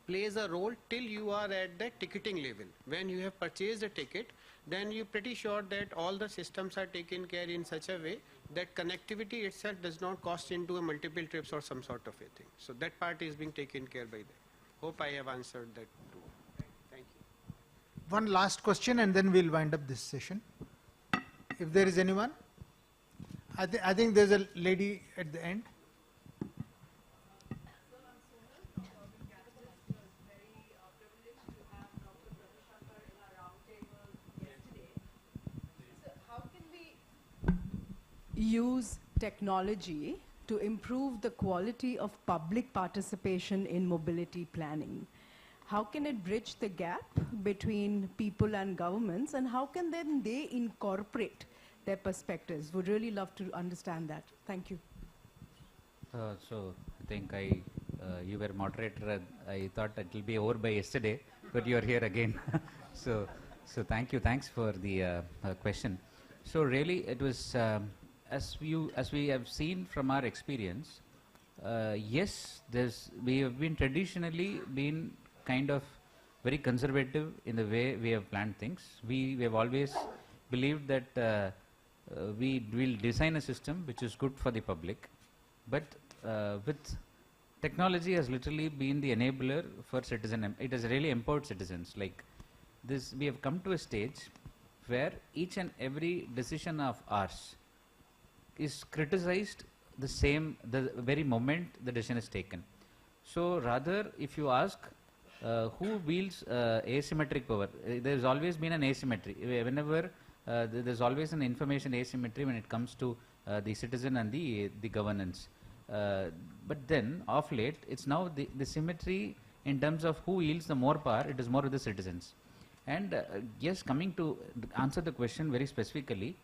plays a role till you are at the ticketing level. When you have purchased a ticket, then you're pretty sure that all the systems are taken care in such a way that connectivity itself does not cost into a multiple trips or some sort of a thing. So that part is being taken care by that. Hope I have answered that too. Thank you. One last question and then we'll wind up this session. If there is anyone. I think there's a lady at the end. Use technology to improve the quality of public participation in mobility planning? How can it bridge the gap between people and governments, and how can then they incorporate their perspectives? Would really love to understand that. Thank you. So I think you were moderator. I thought it will be over by yesterday, but you are here again. so thank you. Thanks for the question. So really, it was. As we have seen from our experience, yes, we have been traditionally been kind of very conservative in the way we have planned things. We have always believed that we will design a system which is good for the public, but with technology has literally been the enabler for citizen. It has really empowered citizens. Like this, we have come to a stage where each and every decision of ours is criticized the very moment the decision is taken. So rather, if you ask who wields asymmetric power, there's always been an asymmetry. Whenever there's always an information asymmetry when it comes to the citizen and the governance. But then, of late, it's now the symmetry in terms of who wields the more power. It is more with the citizens. And yes, coming to answer the question very specifically,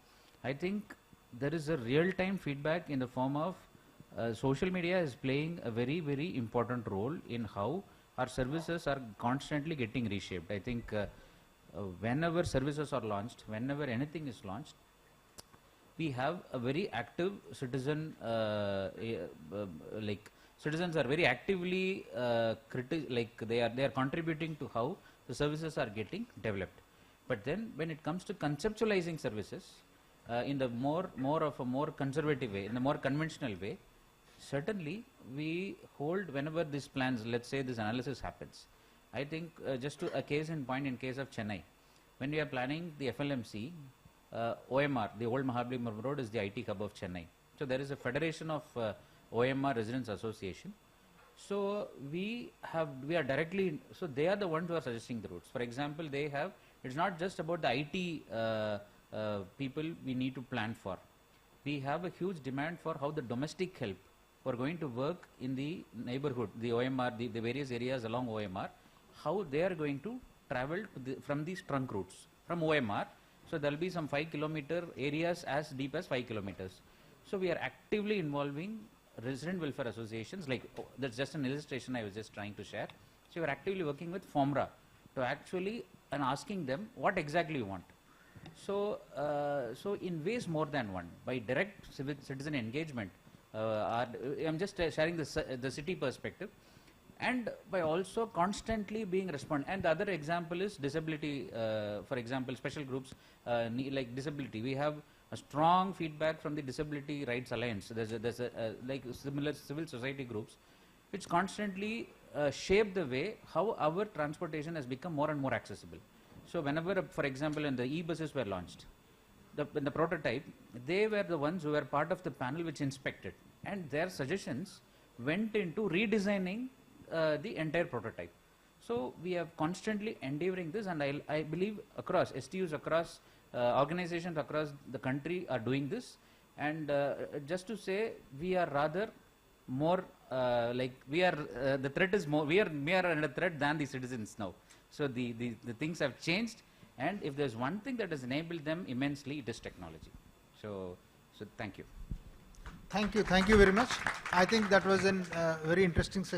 I think there is a real-time feedback in the form of social media is playing a very, very important role in how our services are constantly getting reshaped. I think whenever services are launched, whenever anything is launched, we have a very active citizen, citizens are very actively, they are contributing to how the services are getting developed. But then when it comes to conceptualizing services, in the more conservative way, in the more conventional way, certainly we hold whenever these plans, let's say this analysis happens. I think just to a case in point in case of Chennai, when we are planning the FLMC, OMR, the Old Mahabalipuram Road is the IT hub of Chennai. So there is a federation of OMR Residents Association. So we are directly, so they are the ones who are suggesting the routes. For example, they have It's not just about the IT people we need to plan for. We have a huge demand for how the domestic help who are going to work in the neighborhood, the OMR, the various areas along OMR, how they are going to travel to from these trunk routes from OMR. So there will be some 5-kilometer areas as deep as 5 kilometers. So we are actively involving resident welfare associations, like that's just an illustration I was just trying to share. So we are actively working with FOMRA to actually and asking them what exactly you want. So, so in ways more than one, by direct citizen engagement, I'm just sharing the city perspective, and by also constantly being responded. And the other example is disability, for example, special groups like disability. We have a strong feedback from the Disability Rights Alliance. There's a like similar civil society groups which constantly shape the way how our transportation has become more and more accessible. So whenever, for example, when the e-buses were launched, in the prototype, they were the ones who were part of the panel which inspected, and their suggestions went into redesigning the entire prototype. So we have constantly endeavoring this, and I believe across STUs, across organizations across the country are doing this. And just to say, we are rather more like we are the threat is more, we are under threat than the citizens now. So the things have changed, and if there's one thing that has enabled them immensely, it is technology. So thank you. Thank you very much. I think that was a very interesting session.